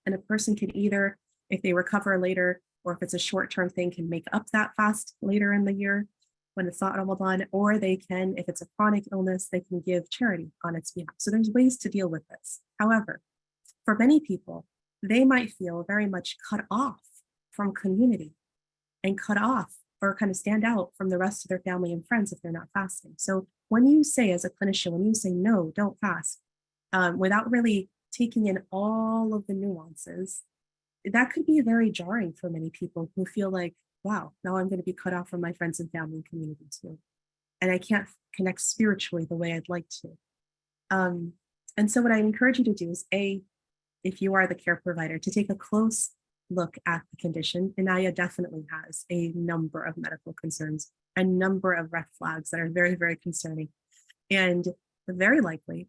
And a person can either, if they recover later, or if it's a short-term thing, can make up that fast later in the year when it's not Ramadan, or they can, if it's a chronic illness, they can give charity on its behalf. So there's ways to deal with this. However, for many people, they might feel very much cut off from community and cut off or kind of stand out from the rest of their family and friends if they're not fasting. So when you say, as a clinician, when you say, no, don't fast, without really taking in all of the nuances, that could be very jarring for many people who feel like, wow, now I'm going to be cut off from my friends and family and community too. And I can't connect spiritually the way I'd like to. And so what I encourage you to do is, if you are the care provider, to take a close look at the condition. Inaya definitely has a number of medical concerns, a number of red flags that are very, very concerning. And very likely,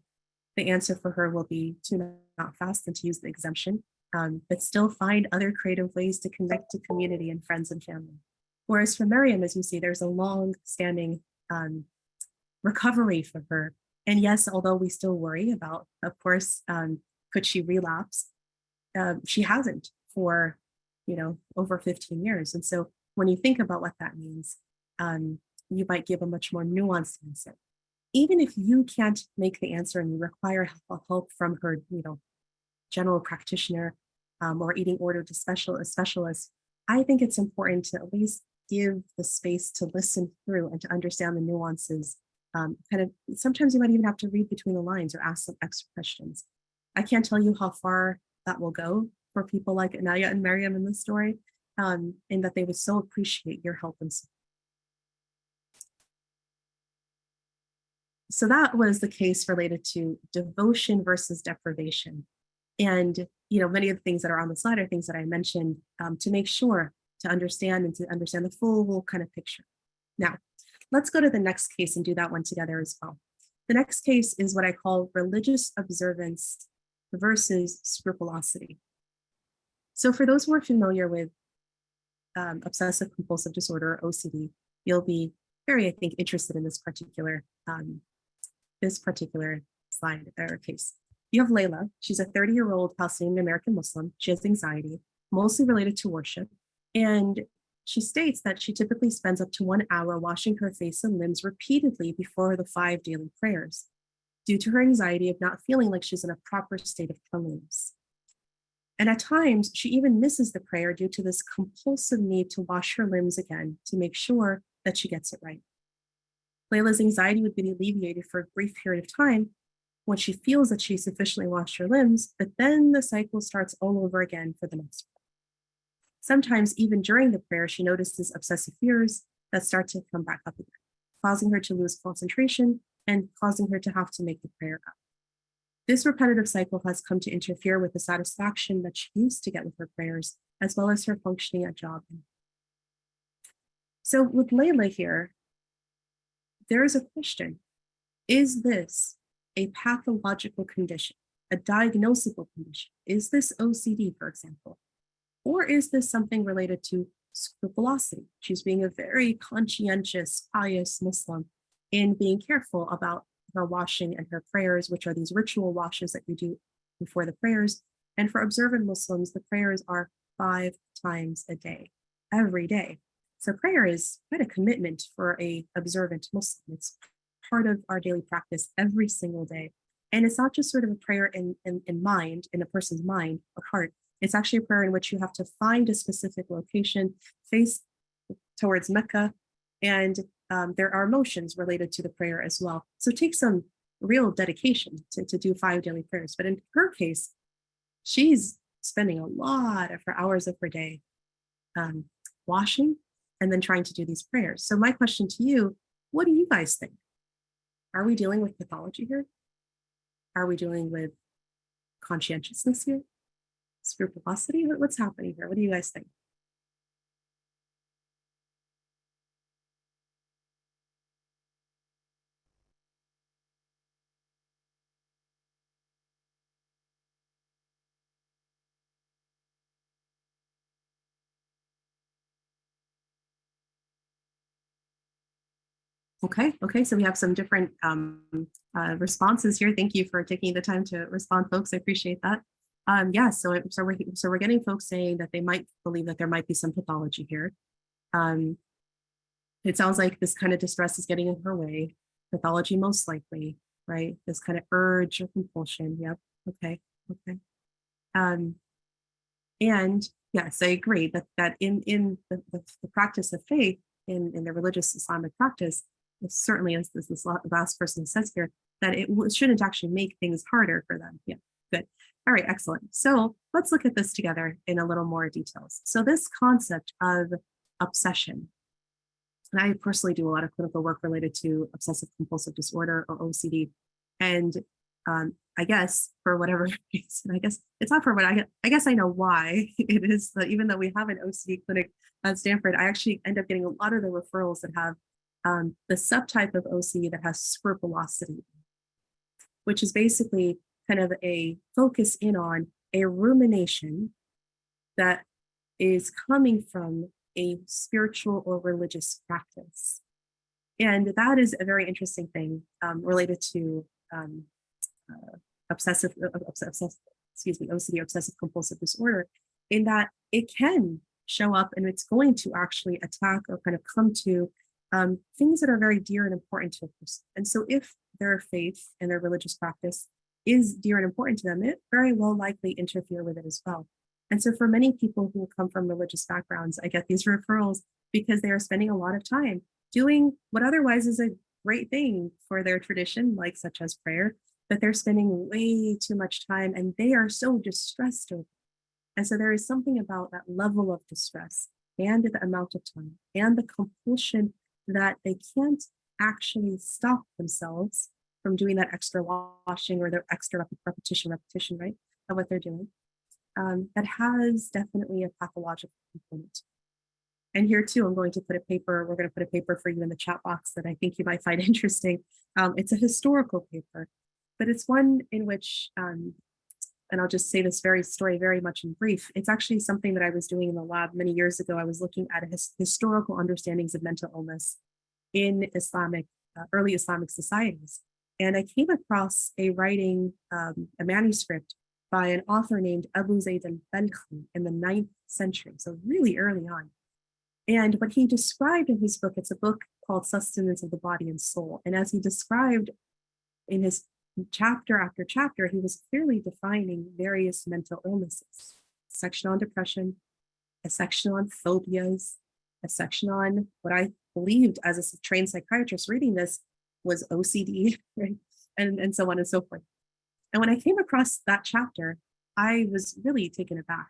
the answer for her will be to not fast and to use the exemption, but still find other creative ways to connect to community and friends and family. Whereas for Miriam, as you see, there's a long-standing recovery for her. And yes, although we still worry about, of course, could she relapse? She hasn't for, over 15 years. And so when you think about what that means, you might give a much more nuanced answer. Even if you can't make the answer and you require help from her, general practitioner or eating order to specialist, I think it's important to at least give the space to listen through and to understand the nuances. Sometimes you might even have to read between the lines or ask some extra questions. I can't tell you how far that will go for people like Anaya and Miriam in this story, in that they would so appreciate your help and support. So that was the case related to devotion versus deprivation. And, many of the things that are on the slide are things that I mentioned to make sure to understand the full kind of picture. Now, let's go to the next case and do that one together as well. The next case is what I call religious observance versus scrupulosity. So for those who are familiar with obsessive compulsive disorder, or OCD, you'll be very, I think, interested in this particular slide or case. You have Layla. She's a 30-year-old Palestinian American Muslim. She has anxiety, mostly related to worship. And she states that she typically spends up to 1 hour washing her face and limbs repeatedly before the 5 daily prayers, due to her anxiety of not feeling like she's in a proper state of cleanliness. And at times, she even misses the prayer due to this compulsive need to wash her limbs again to make sure that she gets it right. Layla's anxiety would be alleviated for a brief period of time when she feels that she's sufficiently washed her limbs, but then the cycle starts all over again for the next prayer. Sometimes, even during the prayer, she notices obsessive fears that start to come back up again, causing her to lose concentration and causing her to have to make the prayer up. This repetitive cycle has come to interfere with the satisfaction that she used to get with her prayers, as well as her functioning at job. So with Layla here, there is a question. Is this a pathological condition, a diagnosable condition? Is this OCD, for example? Or is this something related to scrupulosity? She's being a very conscientious, pious Muslim in being careful about her washing and her prayers, which are these ritual washes that you do before the prayers. And for observant Muslims, the prayers are 5 times a day, every day. So prayer is quite a commitment for a observant Muslim. It's part of our daily practice every single day. And it's not just sort of a prayer in mind, in a person's mind or heart. It's actually a prayer in which you have to find a specific location, face towards Mecca. And there are emotions related to the prayer as well. So it takes some real dedication to do 5 daily prayers. But in her case, she's spending a lot of her hours of her day washing and then trying to do these prayers. So my question to you, what do you guys think? Are we dealing with pathology here? Are we dealing with conscientiousness here? Scrupulosity? What's happening here? What do you guys think? Okay, so we have some different responses here. Thank you for taking the time to respond, folks. I appreciate that. Yeah, so we're getting folks saying that they might believe that there might be some pathology here. It sounds like this kind of distress is getting in her way. Pathology most likely, right? This kind of urge or compulsion. Yep. Okay. And yes, I agree that in the practice of faith, in the religious Islamic practice, certainly as this last person says here, that it shouldn't actually make things harder for them. Yeah, good. All right, excellent. So let's look at this together in a little more details. So this concept of obsession, and I personally do a lot of clinical work related to obsessive compulsive disorder or OCD. And I guess for whatever reason, I guess it's not for what I guess I know why it is that even though we have an OCD clinic at Stanford, I actually end up getting a lot of the referrals that have the subtype of OCD that has scrupulosity, which is basically kind of a focus in on a rumination that is coming from a spiritual or religious practice. And that is a very interesting thing related to OCD, obsessive compulsive disorder, in that it can show up and it's going to actually attack or kind of come to things that are very dear and important to a person. And so if their faith and their religious practice is dear and important to them, it very well likely interfere with it as well. And so for many people who come from religious backgrounds, I get these referrals because they are spending a lot of time doing what otherwise is a great thing for their tradition, like such as prayer, but they're spending way too much time and they are so distressed over it. And so there is something about that level of distress and the amount of time and the compulsion that they can't actually stop themselves from doing that extra washing or their extra repetition, right, of what they're doing. That has definitely a pathological component. And here too, we're going to put a paper for you in the chat box that I think you might find interesting. It's a historical paper, but it's one in which, and I'll just say this story very much in brief. It's actually something that I was doing in the lab many years ago. I was looking at historical understandings of mental illness in early Islamic societies. And I came across a writing, a manuscript by an author named Abu Zayd al-Balkhi in the 9th century, so really early on. And what he described in his book, it's a book called Sustenance of the Body and Soul. And as he described in his chapter after chapter, he was clearly defining various mental illnesses, a section on depression, a section on phobias, a section on what I believed as a trained psychiatrist reading this was OCD, right? And so on and so forth. And when I came across that chapter, I was really taken aback.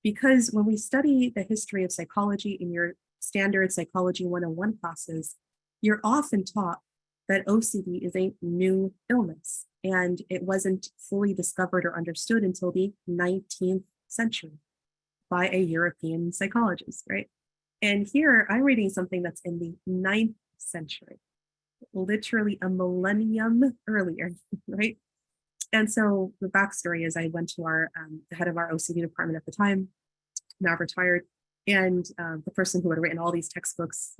Because when we study the history of psychology in your standard Psychology 101 classes, you're often taught that OCD is a new illness and it wasn't fully discovered or understood until the 19th century by a European psychologist, right? And here I'm reading something that's in the 9th century, literally a millennium earlier, right? And so the backstory is I went to the head of our OCD department at the time, now retired, and the person who had written all these textbooks,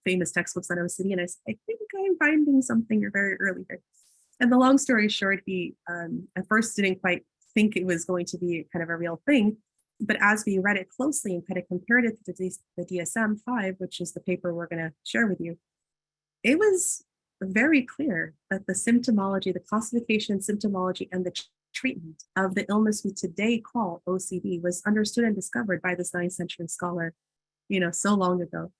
famous textbooks on OCD, and I said, I think I'm finding something very early here. And the long story short, he at first didn't quite think it was going to be kind of a real thing, but as we read it closely and kind of compared it to the DSM-5, which is the paper we're going to share with you, it was very clear that the symptomology, the classification, symptomology, and the treatment of the illness we today call OCD was understood and discovered by this 9th century scholar, so long ago.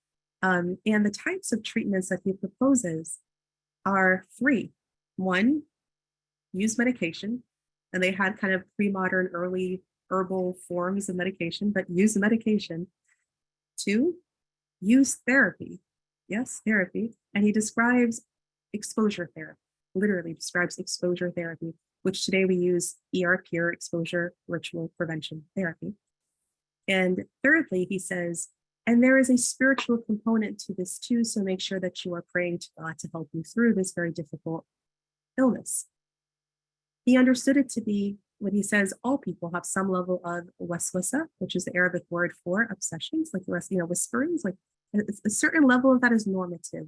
And the types of treatments that he proposes are three. One, use medication. And they had kind of pre-modern early herbal forms of medication, but use medication. Two, use therapy. Yes, therapy. And he describes exposure therapy, literally describes exposure therapy, which today we use ERP, or exposure ritual prevention therapy. And thirdly, he says, and there is a spiritual component to this too, so make sure that you are praying to God to help you through this very difficult illness. He understood it to be, when he says all people have some level of waswasa, which is the Arabic word for obsessions, like whisperings, like a certain level of that is normative.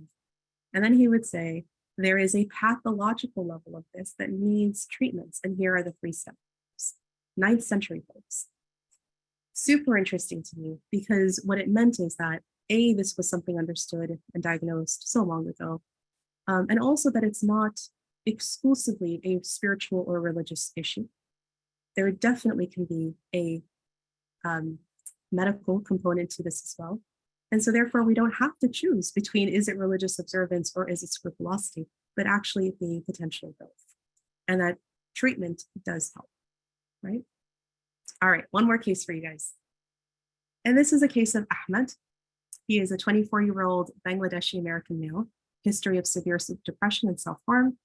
And then he would say, there is a pathological level of this that needs treatments. And here are the 3 steps. 9th century folks. Super interesting to me, because what it meant is that this was something understood and diagnosed so long ago. And also that it's not exclusively a spiritual or religious issue. There definitely can be a medical component to this as well. And so therefore we don't have to choose between, is it religious observance or is it scrupulosity, but actually the potential of both. And that treatment does help, right? All right, one more case for you guys. And this is a case of Ahmed. He is a 24-year-old Bangladeshi American male, history of severe depression and self-harm.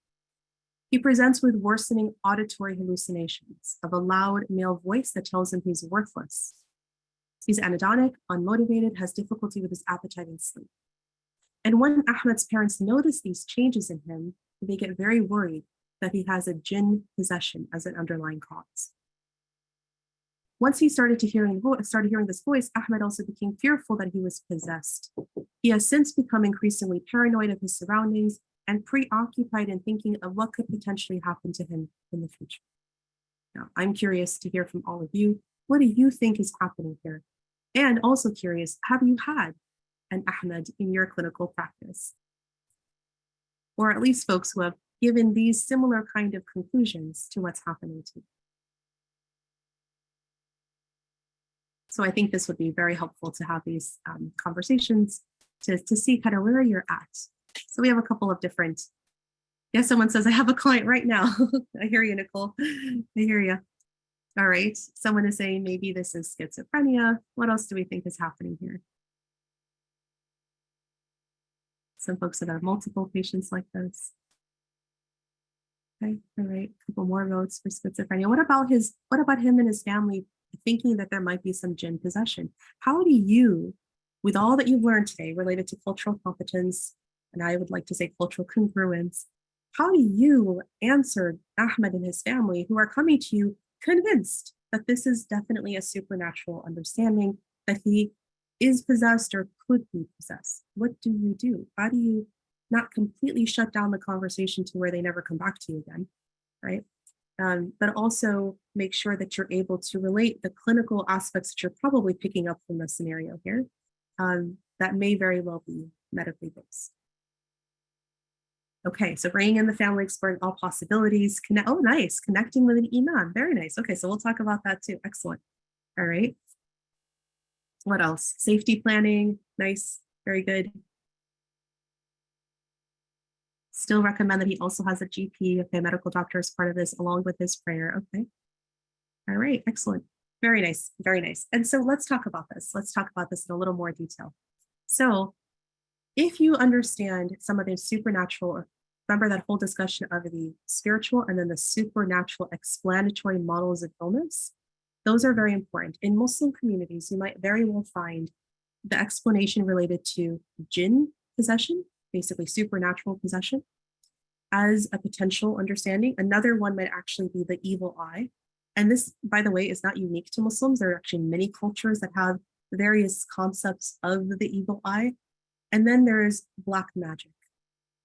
He presents with worsening auditory hallucinations of a loud male voice that tells him he's worthless. He's anhedonic, unmotivated, has difficulty with his appetite and sleep. And when Ahmed's parents notice these changes in him, they get very worried that he has a jinn possession as an underlying cause. Once he started hearing this voice, Ahmed also became fearful that he was possessed. He has since become increasingly paranoid of his surroundings and preoccupied in thinking of what could potentially happen to him in the future. Now, I'm curious to hear from all of you. What do you think is happening here? And also curious, have you had an Ahmed in your clinical practice? Or at least folks who have given these similar kind of conclusions to what's happening to you. So I think this would be very helpful to have these conversations to see kind of where you're at. So we have a couple of different, yes, someone says, I have a client right now. I hear you, Nicole. I hear you. All right. Someone is saying maybe this is schizophrenia. What else do we think is happening here? Some folks that have multiple patients like this. Okay. All right. A couple more votes for schizophrenia. What about him and his family thinking that there might be some jinn possession? How do you, with all that you've learned today related to cultural competence, and I would like to say cultural congruence, how do you answer Ahmed and his family who are coming to you convinced that this is definitely a supernatural understanding, that he is possessed or could be possessed? What do you do? How do you not completely shut down the conversation to where they never come back to you again, right? But also make sure that you're able to relate the clinical aspects that you're probably picking up from the scenario here that may very well be medically based. Okay, so bringing in the family, exploring all possibilities. Oh, nice. Connecting with an imam. Very nice. Okay, so we'll talk about that too. Excellent. All right. What else? Safety planning. Nice. Very good. Still recommend that he also has a GP, okay, medical doctor as part of this, along with his prayer. Okay. All right. Excellent. Very nice. Very nice. And so let's talk about this. Let's talk about this in a little more detail. So if you understand some of the supernatural, remember that whole discussion of the spiritual and then the supernatural explanatory models of illness, those are very important. In Muslim communities, you might very well find the explanation related to jinn possession, basically supernatural possession, as a potential understanding. Another one might actually be the evil eye. And this, by the way, is not unique to Muslims. There are actually many cultures that have various concepts of the evil eye. And then there's black magic,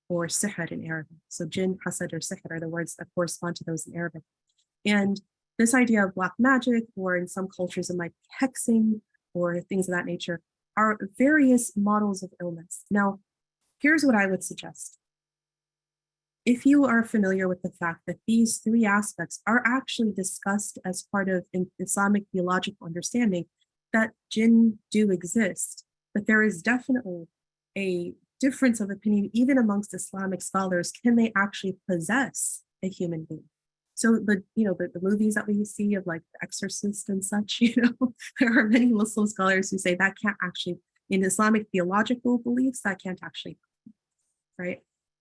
or sihr in Arabic. So jinn, hasad, or sihr are the words that correspond to those in Arabic. And this idea of black magic, or in some cultures it might be hexing, or things of that nature, are various models of illness. Now, here's what I would suggest. If you are familiar with the fact that these 3 aspects are actually discussed as part of Islamic theological understanding, that jinn do exist, but there is definitely a difference of opinion, even amongst Islamic scholars. Can they actually possess a human being? So the movies that we see of like The Exorcist and such, there are many Muslim scholars who say that can't actually, in Islamic theological beliefs, that can't actually, right?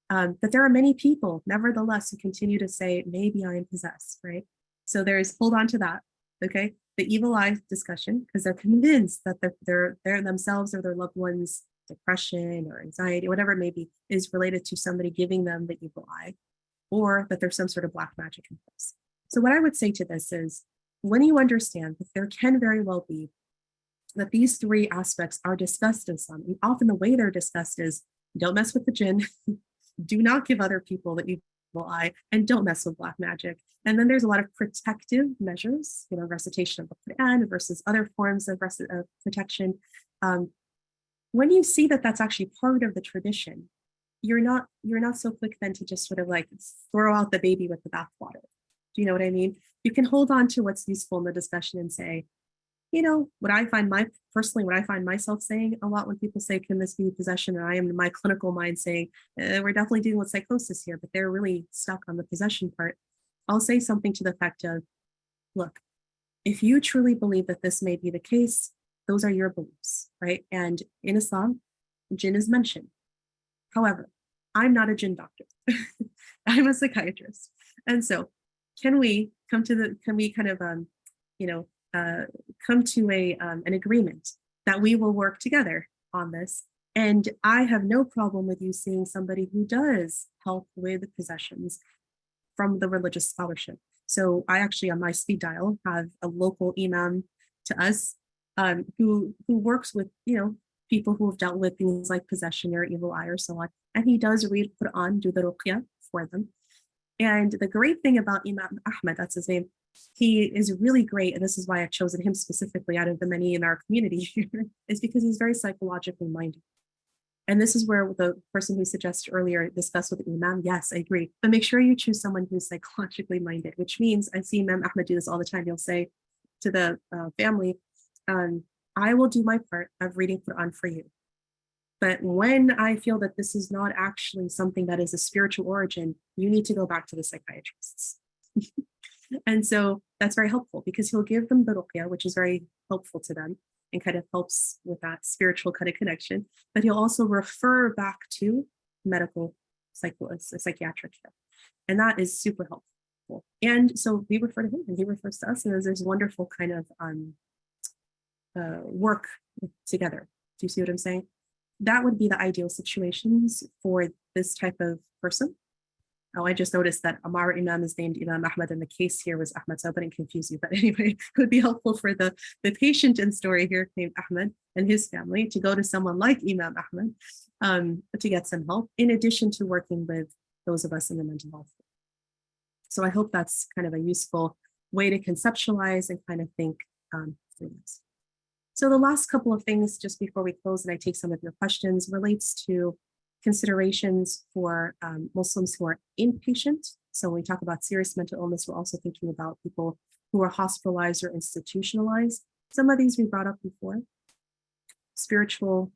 But there are many people, nevertheless, who continue to say, maybe I am possessed, right? So there's, hold on to that, okay? The evil eye discussion, because they're convinced that they're themselves or their loved ones' depression or anxiety, whatever it may be, is related to somebody giving them the evil eye, or that there's some sort of black magic in place. So what I would say to this is, when you understand that there can very well be that these three aspects are discussed in Islam, and often the way they're discussed is, don't mess with the jinn, do not give other people the evil eye, and don't mess with black magic. And then there's a lot of protective measures, recitation of the Quran versus other forms of protection. When you see that that's actually part of the tradition, you're not so quick then to just sort of like throw out the baby with the bathwater. Do you know what I mean? You can hold on to what's useful in the discussion and say, what I find myself saying a lot when people say, can this be possession? And I am in my clinical mind saying, we're definitely dealing with psychosis here, but they're really stuck on the possession part. I'll say something to the effect of, look, if you truly believe that this may be the case, those are your beliefs, right? And in Islam, jinn is mentioned. However, I'm not a jinn doctor. I'm a psychiatrist. And so can we come to an agreement that we will work together on this? And I have no problem with you seeing somebody who does help with possessions from the religious scholarship. So I actually, on my speed dial, have a local imam to us who works with, people who have dealt with things like possession or evil eye or so on. And he does read Quran, do the ruqya for them. And the great thing about Imam Ahmed, that's his name, he is really great. And this is why I've chosen him specifically out of the many in our community here, is because he's very psychologically minded. And this is where the person who suggested earlier discuss with Imam. Yes, I agree. But make sure you choose someone who's psychologically minded, which means I see Imam Ahmed do this all the time. He'll say to the family, I will do my part of reading Quran for you. But when I feel that this is not actually something that is a spiritual origin, you need to go back to the psychiatrists. And so that's very helpful because he'll give them the ruqya, which is very helpful to them and kind of helps with that spiritual kind of connection. But he'll also refer back to medical psychiatric care. And that is super helpful. And so we refer to him and he refers to us. And there's wonderful kind of work together. Do you see what I'm saying? That would be the ideal situations for this type of person. Oh, I just noticed that Amar Imam is named Imam Ahmed and the case here was Ahmed, so I wouldn't confuse you. But anyway, it would be helpful for the patient in story here named Ahmed and his family to go to someone like Imam Ahmed to get some help, in addition to working with those of us in the mental health. So I hope that's kind of a useful way to conceptualize and kind of think through this. So the last couple of things just before we close and I take some of your questions relates to considerations for Muslims who are inpatient. So when we talk about serious mental illness, we're also thinking about people who are hospitalized or institutionalized. Some of these we brought up before. Spiritual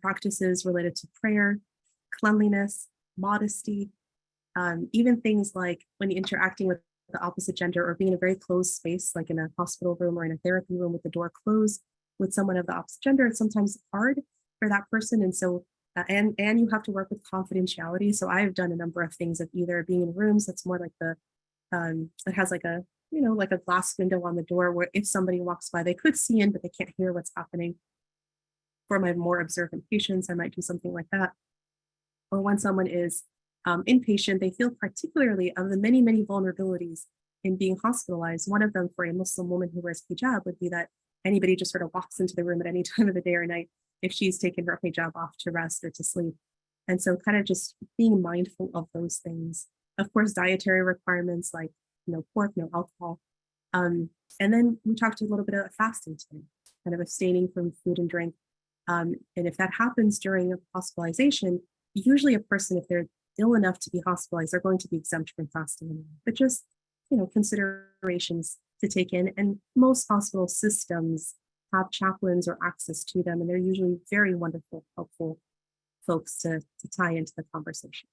practices related to prayer, cleanliness, modesty, even things like when you're interacting with the opposite gender or being in a very closed space, like in a hospital room or in a therapy room with the door closed with someone of the opposite gender, it's sometimes hard for that person. And so and you have to work with confidentiality. So I've done a number of things of either being in rooms that's more like it has like a, like a glass window on the door where if somebody walks by, they could see in, but they can't hear what's happening. For my more observant patients, I might do something like that. Or when someone is inpatient, they feel particularly of the many, many vulnerabilities in being hospitalized. One of them for a Muslim woman who wears hijab would be that anybody just sort of walks into the room at any time of the day or night if she's taken her hijab off to rest or to sleep. And so kind of just being mindful of those things. Of course, dietary requirements like no pork, no alcohol. And then we talked a little bit about fasting today, kind of abstaining from food and drink. And if that happens during a hospitalization, usually a person, if they're ill enough to be hospitalized, they're going to be exempt from fasting. But just, considerations to take in. And most hospital systems have chaplains or access to them, and they're usually very wonderful, helpful folks to tie into the conversation.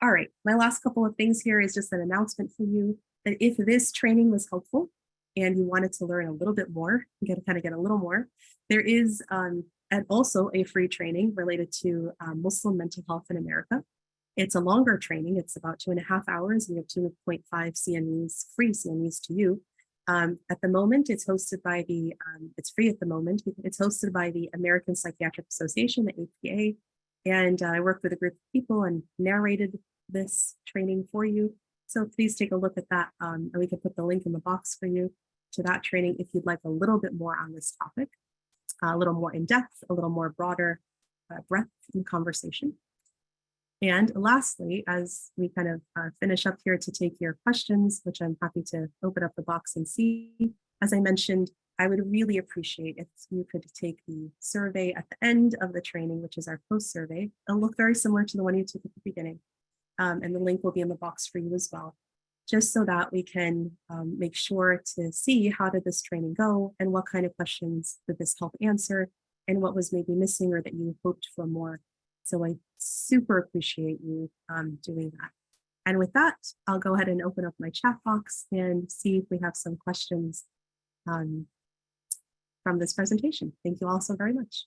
All right, my last couple of things here is just an announcement for you that if this training was helpful and you wanted to learn a little bit more, get a little more, there is and also a free training related to Muslim mental health in America. It's a longer training. It's about 2.5 hours. We have 2.5 CMEs, free CMEs to you. At the moment, it's hosted by it's free at the moment. It's hosted by the American Psychiatric Association, the APA. And I worked with a group of people and narrated this training for you. So please take a look at that. And we can put the link in the box for you to that training if you'd like a little bit more on this topic, a little more in depth, a little more broader breadth in conversation. And lastly, as we kind of finish up here to take your questions, which I'm happy to open up the box and see, as I mentioned, I would really appreciate if you could take the survey at the end of the training, which is our post survey. It'll look very similar to the one you took at the beginning. And the link will be in the box for you as well, just so that we can make sure to see how did this training go and what kind of questions did this help answer and what was maybe missing or that you hoped for more. So I super appreciate you doing that. And with that, I'll go ahead and open up my chat box and see if we have some questions from this presentation. Thank you all so very much.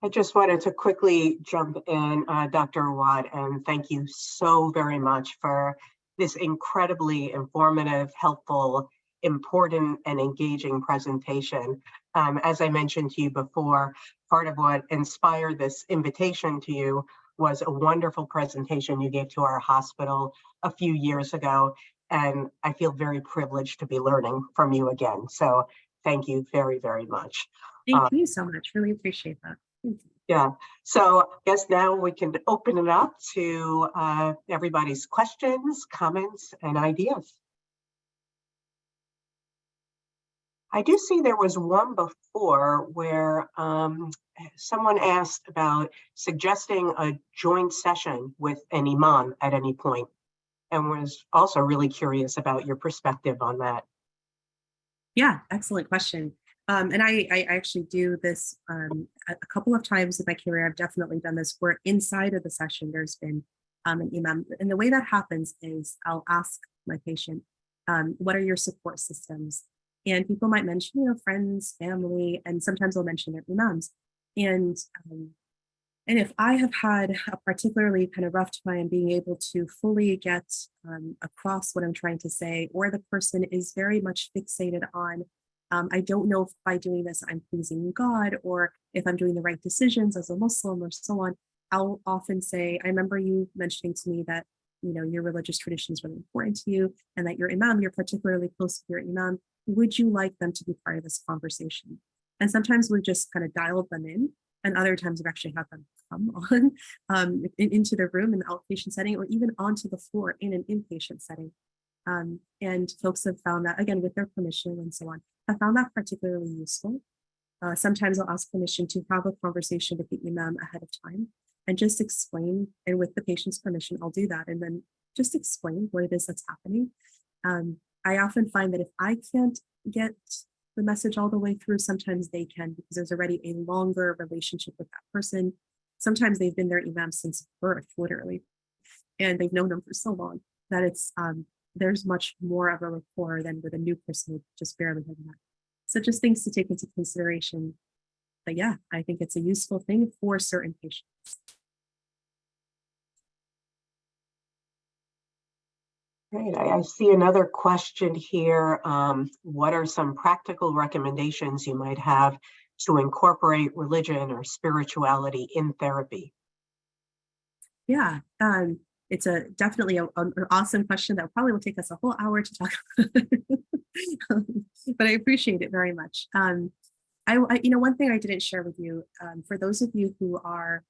I just wanted to quickly jump in, Dr. Awad, and thank you so very much for this incredibly informative, helpful, important, and engaging presentation. As I mentioned to you before, part of what inspired this invitation to you was a wonderful presentation you gave to our hospital a few years ago, and I feel very privileged to be learning from you again. So thank you very, very much. Thank you so much. Really appreciate that. Yeah, so I guess now we can open it up to everybody's questions, comments, and ideas. I do see there was one before where someone asked about suggesting a joint session with an imam at any point, and was also really curious about your perspective on that. Yeah, excellent question. And I actually do this a couple of times in my career. I've definitely done this where inside of the session, there's been an imam. And the way that happens is I'll ask my patient, what are your support systems? And people might mention, friends, family, and sometimes they'll mention their imams. And if I have had a particularly kind of rough time being able to fully get across what I'm trying to say, or the person is very much fixated on, I don't know if by doing this I'm pleasing God, or if I'm doing the right decisions as a Muslim, or so on, I'll often say, I remember you mentioning to me that your religious tradition is really important to you, and that your imam, you're particularly close to your imam. Would you like them to be part of this conversation? And sometimes we've just kind of dialed them in, and other times we've actually had them come on into the room in the outpatient setting, or even onto the floor in an inpatient setting. And folks have found that, again, with their permission and so on, I found that particularly useful. Sometimes I'll ask permission to have a conversation with the imam ahead of time and just explain, and with the patient's permission, I'll do that. And then just explain what it is that's happening. I often find that if I can't get the message all the way through, sometimes they can, because there's already a longer relationship with that person. Sometimes they've been their imam since birth, literally, and they've known them for so long that it's there's much more of a rapport than with a new person who just barely had met. So just things to take into consideration. But yeah, I think it's a useful thing for certain patients. Great. I see another question here. What are some practical recommendations you might have to incorporate religion or spirituality in therapy? Yeah, it's definitely an awesome question that probably will take us a whole hour to talk about. But I appreciate it very much. One thing I didn't share with you, for those of you who are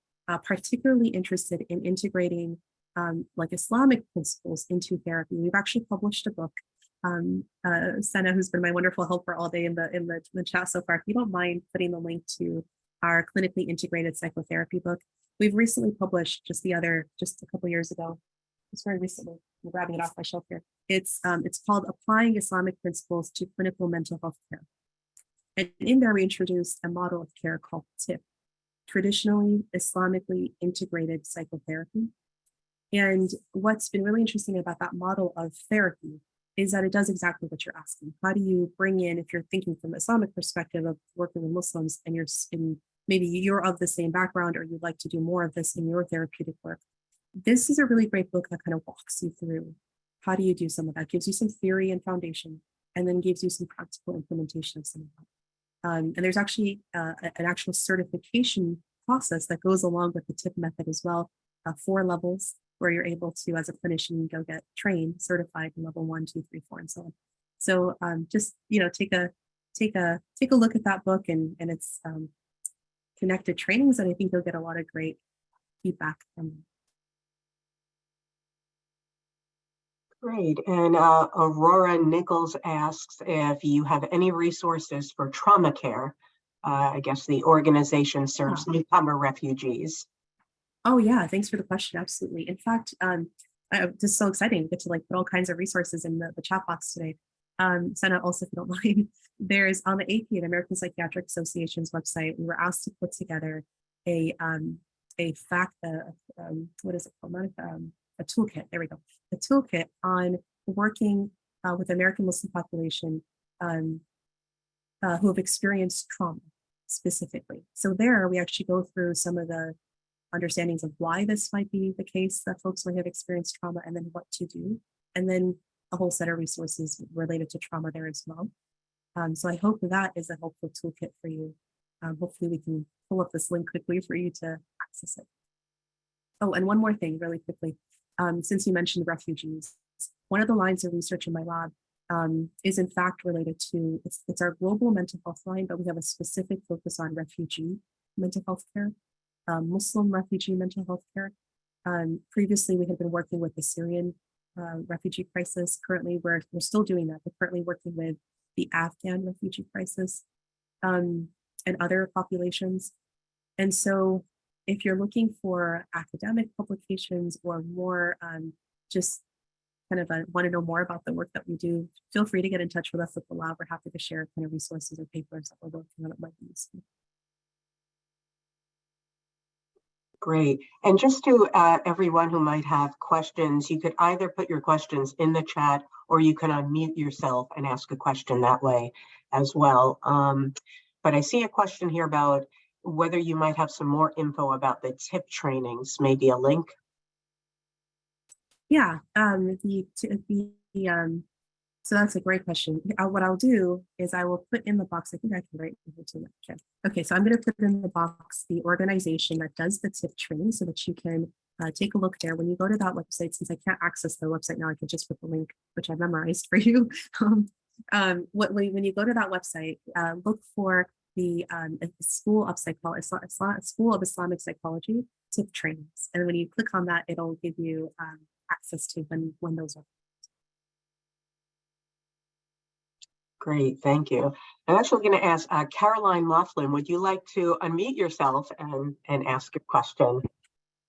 particularly interested in integrating like Islamic principles into therapy, we've actually published a book. Senna, who's been my wonderful helper all day in the chat so far, if you don't mind putting the link to our clinically integrated psychotherapy book. We've recently published just a couple years ago, just very recently. I'm grabbing it off my shelf here. It's called Applying Islamic Principles to Clinical Mental Health Care. And in there, we introduced a model of care called TIP, traditionally Islamically integrated psychotherapy. And what's been really interesting about that model of therapy is that it does exactly what you're asking. How do you bring in, if you're thinking from the Islamic perspective of working with Muslims and maybe you're of the same background or you'd like to do more of this in your therapeutic work, this is a really great book that kind of walks you through how do you do some of that, gives you some theory and foundation, and then gives you some practical implementation of some of that. And there's actually an actual certification process that goes along with the TIP method as well, 4 levels where you're able to, as a clinician, go get trained, certified in level 1, 2, 3, 4, and so on. So just take a look at that book and its connected trainings, and I think you'll get a lot of great feedback from them. Great. And Aurora Nichols asks if you have any resources for trauma care. I guess the organization serves newcomer refugees. Oh yeah, thanks for the question. Absolutely. In fact, just so exciting to get to put all kinds of resources in the chat box today. Senna, also, if you don't mind, there's on the APA, the American Psychiatric Association's website, we were asked to put together a what is it called? A toolkit. There we go. A toolkit on working with the American Muslim population who have experienced trauma specifically. So there, we actually go through some of the understandings of why this might be the case that folks might have experienced trauma, and then what to do, and then a whole set of resources related to trauma there as well. So I hope that is a helpful toolkit for you. Hopefully we can pull up this link quickly for you to access it. Oh, and one more thing really quickly. Since you mentioned refugees, one of the lines of research in my lab is in fact related to, it's our global mental health line, but we have a specific focus on refugee mental health care. Muslim refugee mental health care. Previously, we had been working with the Syrian refugee crisis. Currently, we're still doing that. We're currently working with the Afghan refugee crisis and other populations. And so if you're looking for academic publications or more just kind of want to know more about the work that we do, feel free to get in touch with us at the lab. We're happy to share kind of resources or papers that we're working on that might be useful. Great. And just to everyone who might have questions, you could either put your questions in the chat or you can unmute yourself and ask a question that way as well. But I see a question here about whether you might have some more info about the TIP trainings, maybe a link. Yeah, so that's a great question. What I'll do is I will put in the box, I think I can write here too. Okay, so I'm going to put in the box the organization that does the TIP training so that you can take a look there. When you go to that website, since I can't access the website now, I could just put the link, which I memorized for you. When you go to that website, look for the School of Islamic Psychology TIP trainings. And when you click on that, it'll give you access to when those are. Great, thank you. I'm actually going to ask Caroline Laughlin, would you like to unmute yourself and ask a question?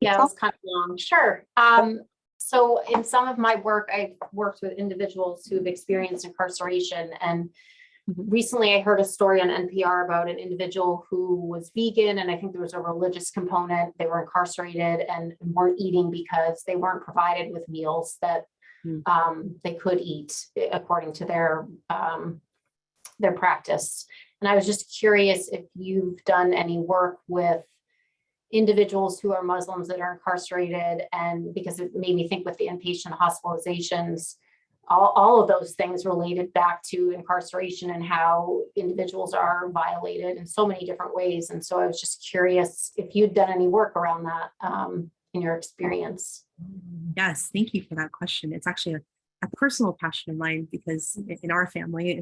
Yeah, it was kind of long. Sure. So in some of my work, I've worked with individuals who've experienced incarceration. And recently I heard a story on NPR about an individual who was vegan, and I think there was a religious component. They were incarcerated and weren't eating because they weren't provided with meals that they could eat according to their practice. And I was just curious if you've done any work with individuals who are Muslims that are incarcerated, and because it made me think with the inpatient hospitalizations, all of those things related back to incarceration and how individuals are violated in so many different ways. And so I was just curious if you'd done any work around that in your experience. Yes, thank you for that question. It's actually a personal passion of mine because in our family,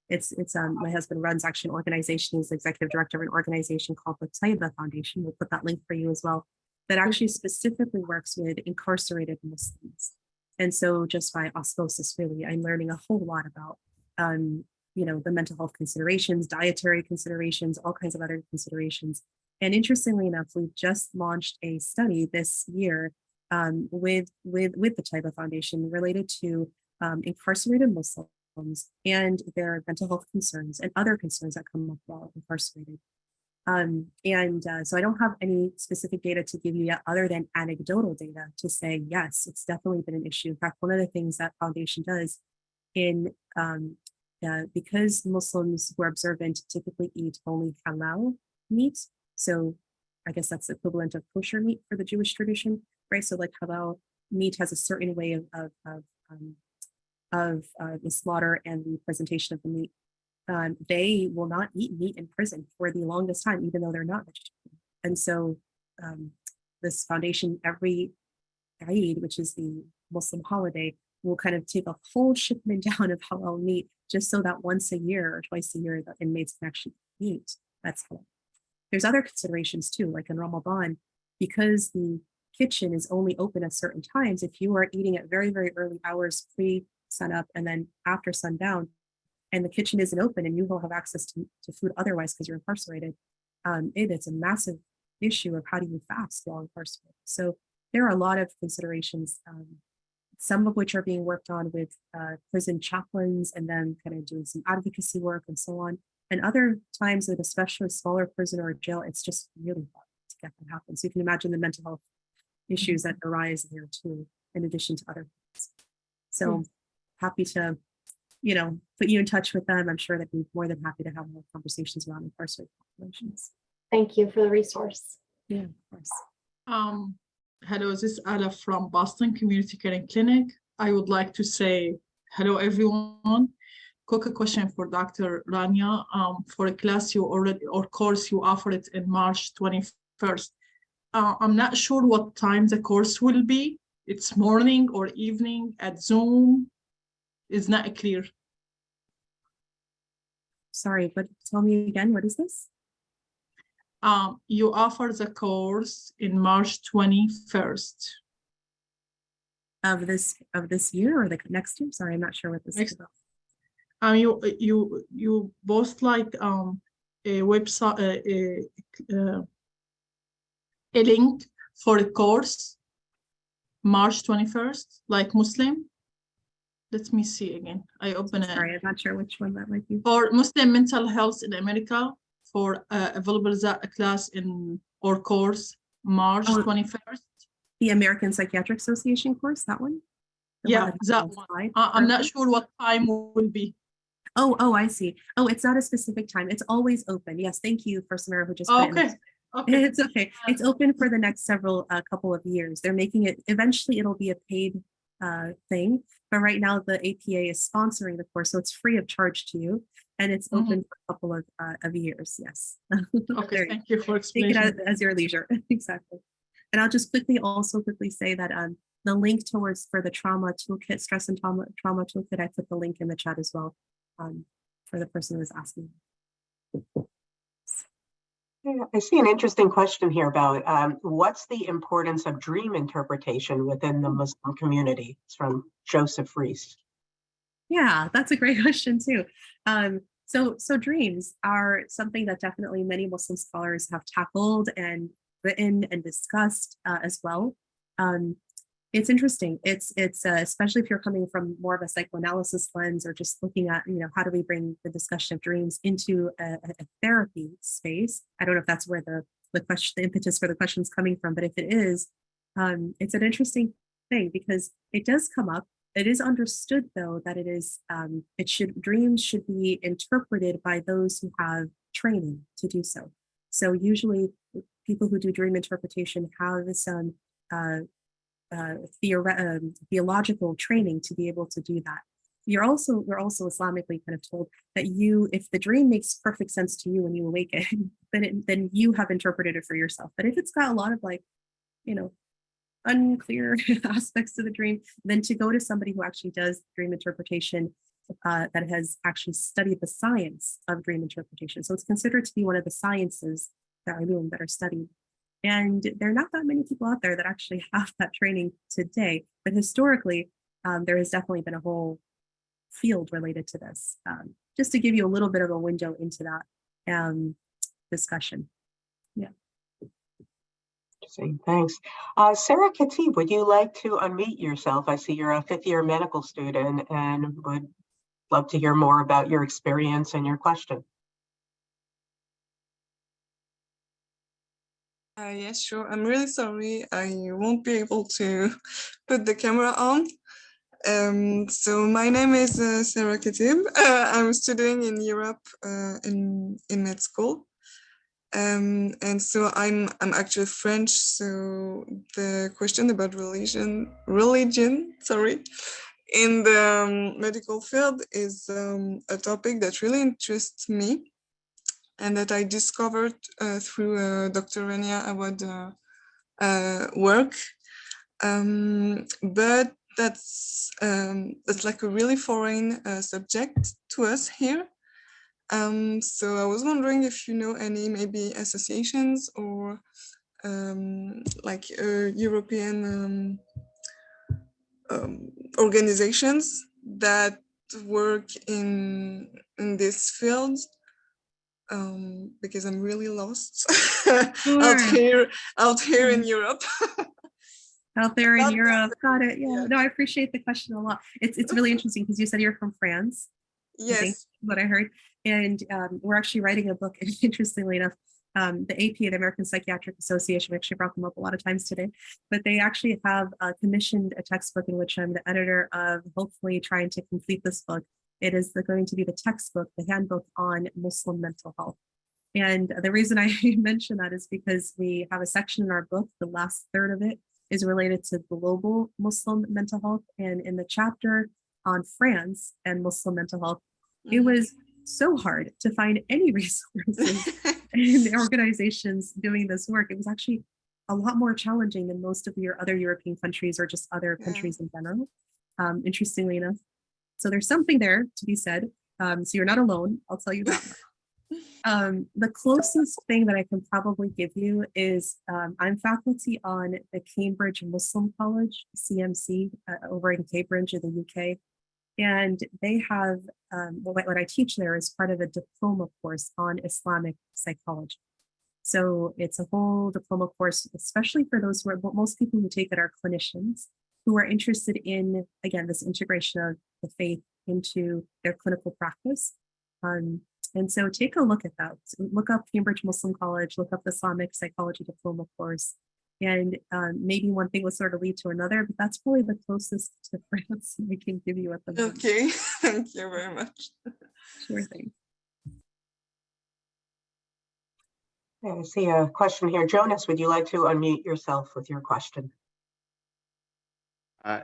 my husband runs actually an organization. He's the executive director of an organization called the Taiba Foundation. We'll put that link for you as well. That actually specifically works with incarcerated Muslims. And so just by osmosis, really, I'm learning a whole lot about, the mental health considerations, dietary considerations, all kinds of other considerations. And interestingly enough, we just launched a study this year with the Taiba Foundation related to incarcerated Muslims and their mental health concerns and other concerns that come up while incarcerated. So I don't have any specific data to give you yet other than anecdotal data to say, yes, it's definitely been an issue. In fact, one of the things that foundation does because Muslims who are observant typically eat only halal meat. So I guess that's the equivalent of kosher meat for the Jewish tradition, right? So like halal meat has a certain way of the slaughter and the presentation of the meat. They will not eat meat in prison for the longest time, even though they're not vegetarian. And so this foundation, every Eid, which is the Muslim holiday, will kind of take a whole shipment down of halal meat just so that once a year or twice a year, the inmates can actually eat. That's halal. There's other considerations too, like in Ramadan, because the kitchen is only open at certain times. If you are eating at very, very early hours, pre-sunup and then after sundown, and the kitchen isn't open and you will have access to food otherwise because you're incarcerated, it's a massive issue of how do you fast while incarcerated. So there are a lot of considerations, some of which are being worked on with prison chaplains and then kind of doing some advocacy work and so on. And other times with especially a smaller prison or a jail, it's just really hard to get that happen. So you can imagine the mental health issues that arise there too, in addition to other things. So happy to, put you in touch with them. I'm sure they'd be more than happy to have more conversations around incarcerated populations. Thank you for the resource. Yeah, of course. Hello, this is Ala from Boston Community Care Clinic. I would like to say hello, everyone. Quick question for Dr. Rania. For a class or course you offered it in March 21st. I'm not sure what time the course will be. It's morning or evening at Zoom. It's not clear. Sorry, but tell me again, what is this? You offer the course in March 21st. Of this year or the next year? Sorry, I'm not sure what this is about. You both like a website, a link for a course, March 21st, like Muslim. Let me see again. I open it. Sorry, I'm not sure which one that might be. For Muslim mental health in America, for available that class or course, March 21st. The American Psychiatric Association course, that one? Yeah, that one. I'm not sure what time will be. Oh, I see. Oh, it's not a specific time. It's always open. Yes, thank you for Samara who just put it in. Okay. It's okay. It's open for the next couple of years. They're making it, eventually it'll be a paid thing, but right now the APA is sponsoring the course, so it's free of charge to you, and it's open for a couple of years. Yes. Okay, thank you for explaining. Take it as your leisure. Exactly. And I'll just quickly say that the link for the trauma toolkit, stress and trauma toolkit, I put the link in the chat as well for the person who was asking. Yeah, I see an interesting question here about what's the importance of dream interpretation within the Muslim community? It's from Joseph Reese. Yeah, that's a great question too. So dreams are something that definitely many Muslim scholars have tackled and written and discussed as well. It's interesting. It's especially if you're coming from more of a psychoanalysis lens or just looking at, how do we bring the discussion of dreams into a therapy space? I don't know if that's where the impetus for the question is coming from, but if it is, it's an interesting thing because it does come up. It is understood though that dreams should be interpreted by those who have training to do so. So usually people who do dream interpretation have some theological training to be able to do that. We're also Islamically kind of told that if the dream makes perfect sense to you when you awaken, then you have interpreted it for yourself. But if it's got a lot of unclear aspects to the dream, then to go to somebody who actually does dream interpretation that has actually studied the science of dream interpretation. So it's considered to be one of the sciences that are studied. And there are not that many people out there that actually have that training today. But historically, there has definitely been a whole field related to this, just to give you a little bit of a window into that discussion. Yeah. Interesting, thanks. Sarah Khatib, would you like to unmute yourself? I see you're a fifth-year medical student and would love to hear more about your experience and your question. Yes, sure. I'm really sorry. I won't be able to put the camera on. So my name is Sarah Khatib. I'm studying in Europe in med school. And so I'm actually French. So the question about religion, sorry, in the medical field is a topic that really interests me, and that I discovered through Dr. Rania Awad work. But that's like a really foreign subject to us here. So I was wondering if you know any maybe associations or like European organizations that work in this field, because I'm really lost out Sure. here in Europe. Out there in Not Europe. Got it. necessarily, Yeah. yeah. No, I appreciate the question a lot. It's really interesting because you said you're from France. I think Yes. what I heard. And we're actually writing a book. And interestingly enough, the AP, the American Psychiatric Association, we actually brought them up a lot of times today, but they actually have commissioned a textbook in which I'm the editor of, hopefully trying to complete this book. It is going to be the textbook, the handbook on Muslim mental health. And the reason I mention that is because we have a section in our book, the last third of it is related to global Muslim mental health. And in the chapter on France and Muslim mental health, it was so hard to find any resources and organizations doing this work. It was actually a lot more challenging than most of your other European countries or just other countries in general, interestingly enough. So there's something there to be said. So you're not alone, I'll tell you that much. The closest thing that I can probably give you is I'm faculty on the Cambridge Muslim College, CMC, over in Cambridge in the UK. And they have, what I teach there is part of a diploma course on Islamic psychology. So it's a whole diploma course, especially for those who are, most people who take it are clinicians who are interested in, again, this integration of the faith into their clinical practice. And so take a look at that. Look up Cambridge Muslim College, look up the Islamic psychology diploma course. And maybe one thing will sort of lead to another, but that's probably the closest to France we can give you at the moment. Okay, thank you very much. Sure thing. I see a question here. Jonas, would you like to unmute yourself with your question?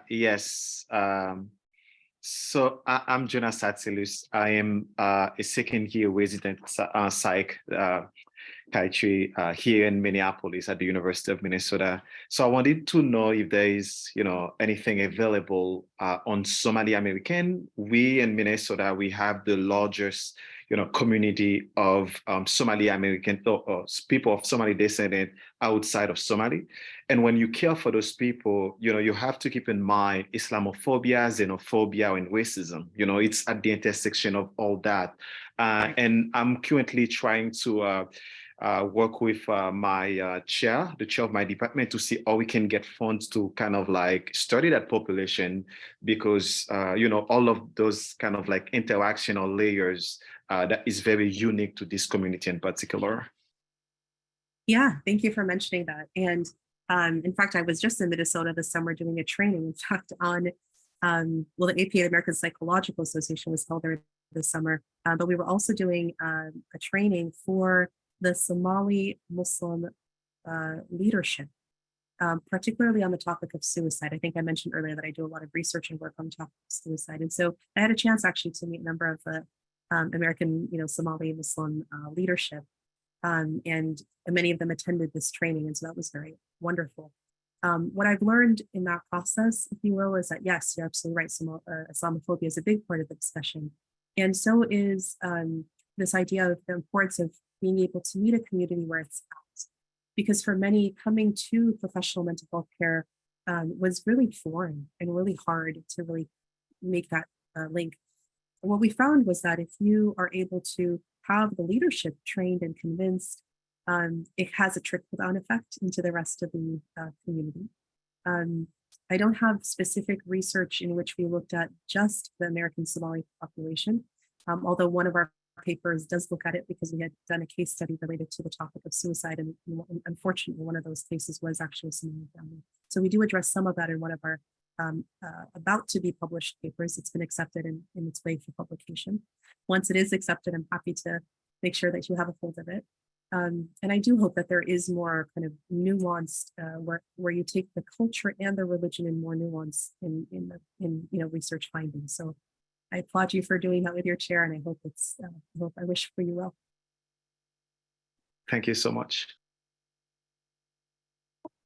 Yes. So I'm Jonas Attilus. I am a second-year resident psychiatry here in Minneapolis at the University of Minnesota. So I wanted to know if there is, anything available on Somali American. We in Minnesota, we have the largest, community of Somali American or people of Somali descent outside of Somali. And when you care for those people, you have to keep in mind Islamophobia, xenophobia, and racism. It's at the intersection of all that. And I'm currently trying to work with my chair, the chair of my department, to see how we can get funds to kind of like study that population, because all of those kind of like interaction or layers that is very unique to this community in particular. Yeah, thank you for mentioning that. And in fact, I was just in Minnesota this summer doing a training, in fact, on, the APA, the American Psychological Association, was held there this summer, but we were also doing a training for the Somali Muslim leadership, particularly on the topic of suicide. I think I mentioned earlier that I do a lot of research and work on the topic of suicide. And so I had a chance actually to meet a number of the American, Somali Muslim leadership. And many of them attended this training. And so that was very wonderful. What I've learned in that process, if you will, is that, yes, you're absolutely right. Islamophobia is a big part of the discussion. And so is this idea of the importance of being able to meet a community where it's at. Because for many, coming to professional mental health care was really foreign and really hard to really make that link. And what we found was that if you are able to have the leadership trained and convinced, it has a trickle-down effect into the rest of the community. I don't have specific research in which we looked at just the American Somali population, although one of our papers does look at it because we had done a case study related to the topic of suicide. And unfortunately, one of those cases was actually a Somali family. So we do address some of that in one of our about to be published papers. It's been accepted in its way for publication. Once it is accepted, I'm happy to make sure that you have a hold of it. And I do hope that there is more kind of nuanced, where you take the culture and the religion in more nuance in research findings. So I applaud you for doing that with your chair, and I hope I wish for you well. Thank you so much.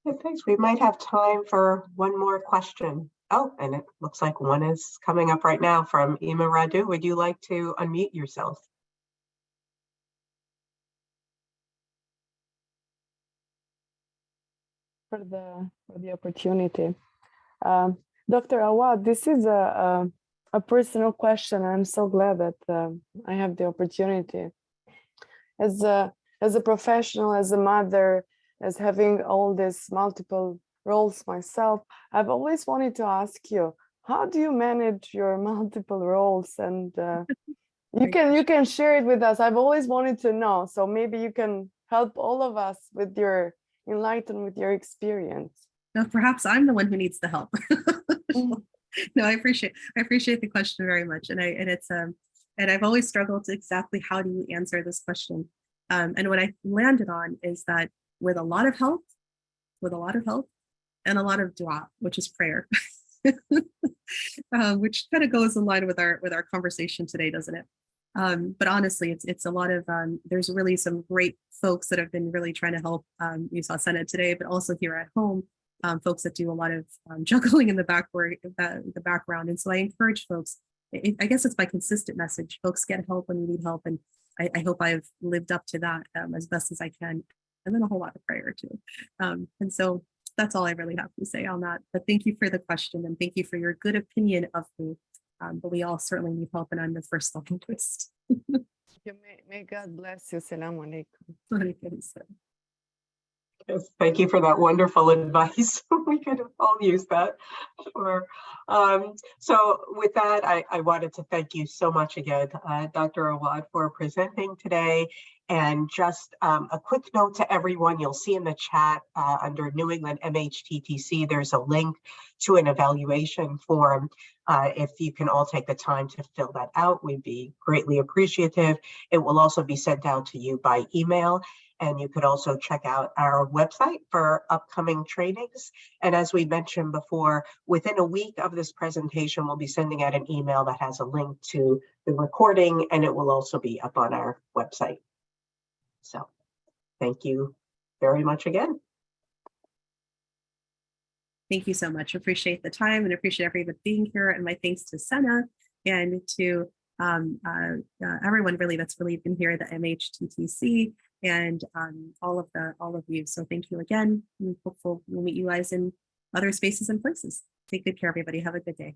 Okay, thanks. We might have time for one more question. Oh, and it looks like one is coming up right now from Ima Radu. Would you like to unmute yourself? For the opportunity. Dr. Awad, this is a personal question. I'm so glad that I have the opportunity. As a professional, as a mother, as having all these multiple roles myself, I've always wanted to ask you, how do you manage your multiple roles? And you can share it with us. I've always wanted to know. So maybe you can help all of us with your with your experience. Now, perhaps I'm the one who needs the help. No, I appreciate the question very much, and I've always struggled to exactly how do you answer this question. And what I landed on is that with a lot of help, and a lot of dua, which is prayer, which kind of goes in line with our conversation today, doesn't it? But honestly, it's a lot of, there's really some great folks that have been really trying to help. You saw Senate today, but also here at home, folks that do a lot of juggling in the background. And so I encourage folks, I guess it's my consistent message, folks get help when you need help. And I hope I've lived up to that as best as I can. And then a whole lot of prayer too. And so that's all I really have to say on that. But thank you for the question, and thank you for your good opinion of me. But we all certainly need help, and I'm the first linguist. May God bless you. Assalamu alaikum. Yes, thank you for that wonderful advice. We could have all used that. Sure. So with that, I wanted to thank you so much again, Dr. Awad, for presenting today. And just a quick note to everyone, you'll see in the chat under New England MHTTC, there's a link to an evaluation form. If you can all take the time to fill that out, we'd be greatly appreciative. It will also be sent out to you by email. And you could also check out our website for upcoming trainings. And as we mentioned before, within a week of this presentation, we'll be sending out an email that has a link to the recording, and it will also be up on our website. So thank you very much again. Thank you so much. Appreciate the time and appreciate everyone being here. And my thanks to Senna and to everyone really that's really been here, the MHTTC, and all of you. So thank you again. I'm hopeful we'll meet you guys in other spaces and places. Take good care, everybody. Have a good day.